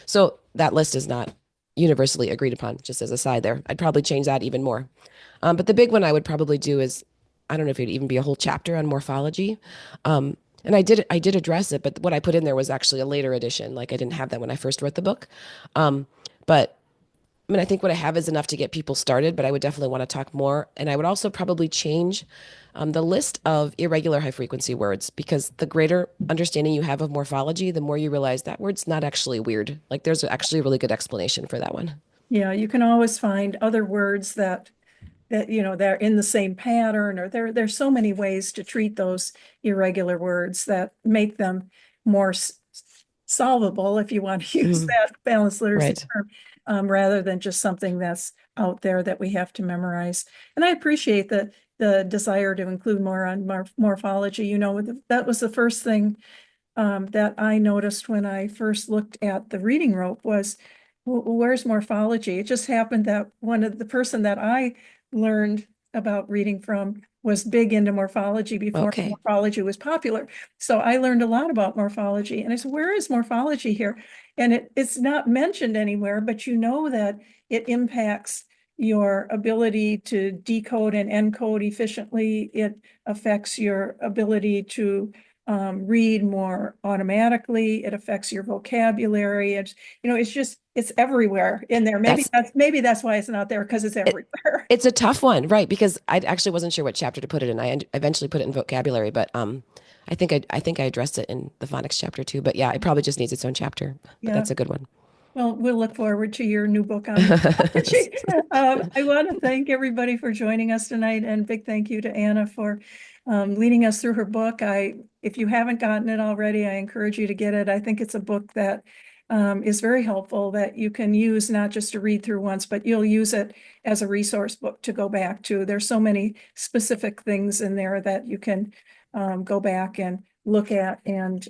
So that list is not universally agreed upon, just as a side there. I'd probably change that even more. But the big one I would probably do is, I don't know if it'd even be a whole chapter on morphology. And I did address it, but what I put in there was actually a later edition. Like I didn't have that when I first wrote the book. But I mean, I think what I have is enough to get people started, but I would definitely want to talk more. And I would also probably change the list of irregular high frequency words because the greater understanding you have of morphology, the more you realize that word's not actually weird. Like there's actually a really good explanation for that one. Yeah, you can always find other words that they're in the same pattern, or there's so many ways to treat those irregular words that make them more solvable, if you want to use Mhm. that balanced literacy Right. term, rather than just something that's out there that we have to memorize. And I appreciate the desire to include more on morphology. That was the first thing that I noticed when I first looked at the reading rope was, where's morphology? It just happened that one of the person that I learned about reading from was big into morphology before Okay. morphology was popular. So I learned a lot about morphology, and I said, where is morphology here? And it's not mentioned anywhere, but you know that it impacts your ability to decode and encode efficiently. It affects your ability to read more automatically. It affects your vocabulary. It's everywhere in there. That's Maybe that's why it's not there, because it's it. everywhere. It's a tough one, right? Because I actually wasn't sure what chapter to put it in. Eventually put it in vocabulary, but I think I addressed it in the phonics chapter too. But yeah, it probably just needs its own chapter. But Yeah. that's a good one. Well, we'll look forward to your new book on morphology. I want to thank everybody for joining us tonight, and big thank you to Anna for leading us through her book. If you haven't gotten it already, I encourage you to get it. I think it's a book that is very helpful, that you can use not just to read through once, but you'll use it as a resource book to go back to. There's so many specific things in there that you can go back and look at and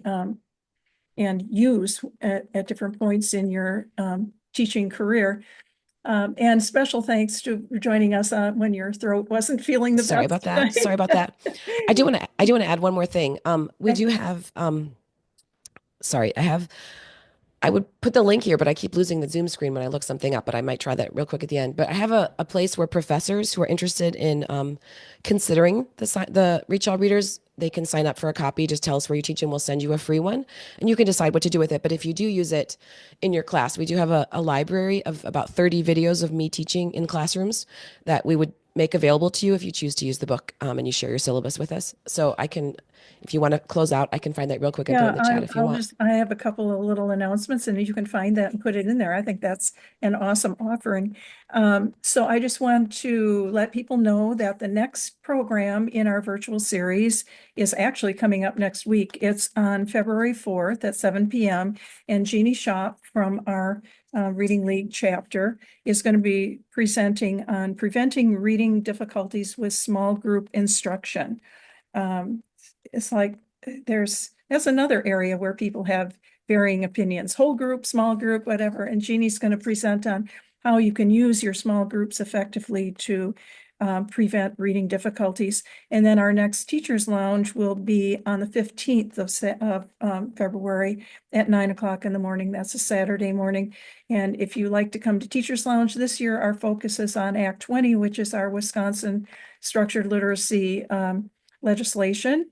use at different points in your teaching career. And special thanks to joining us when your throat wasn't feeling the Sorry best about that. tonight. Sorry about that. I do want to add one more thing. We Okay. do have sorry, I would put the link here, but I keep losing the Zoom screen when I look something up, but I might try that real quick at the end. But I have a place where professors who are interested in considering the Reach All Readers, they can sign up for a copy. Just tell us where you teach and we'll send you a free one. And you can decide what to do with it. But if you do use it in your class, we do have a library of about 30 videos of me teaching in classrooms that we would make available to you if you choose to use the book and you share your syllabus with us. So I can, if you want to close out, I can find that real quick and put it Yeah, in the chat if you want. I have a couple of little announcements, and you can find that and put it in there. I think that's an awesome offering. So I just want to let people know that the next program in our virtual series is actually coming up next week. It's on February 4th at 7 p.m. And Jeannie Shop from our Reading League chapter is going to be presenting on preventing reading difficulties with small group instruction. It's like that's another area where people have varying opinions, whole group, small group, whatever. And Jeannie's going to present on how you can use your small groups effectively to prevent reading difficulties. And then our next Teachers Lounge will be on the 15th of February at 9 o'clock in the morning. That's a Saturday morning. And if you like to come to Teachers Lounge this year, our focus is on Act 20, which is our Wisconsin structured literacy legislation.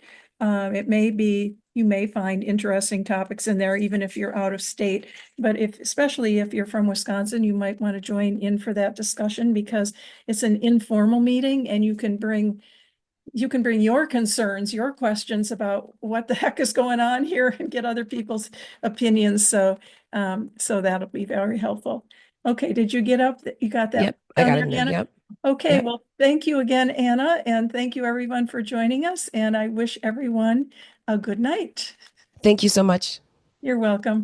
You may find interesting topics in there, even if you're out of state. But especially if you're from Wisconsin, you might want to join in for that discussion, because it's an informal meeting and you can bring your concerns, your questions about what the heck is going on here, and get other people's opinions. So that'll be very helpful. Okay, did you get up? You got that Yep, I down got it there, in there. Anna? Yep. Okay, Yep. well, thank you again, Anna, and thank you everyone for joining us. And I wish everyone a good night. Thank you so much. You're welcome.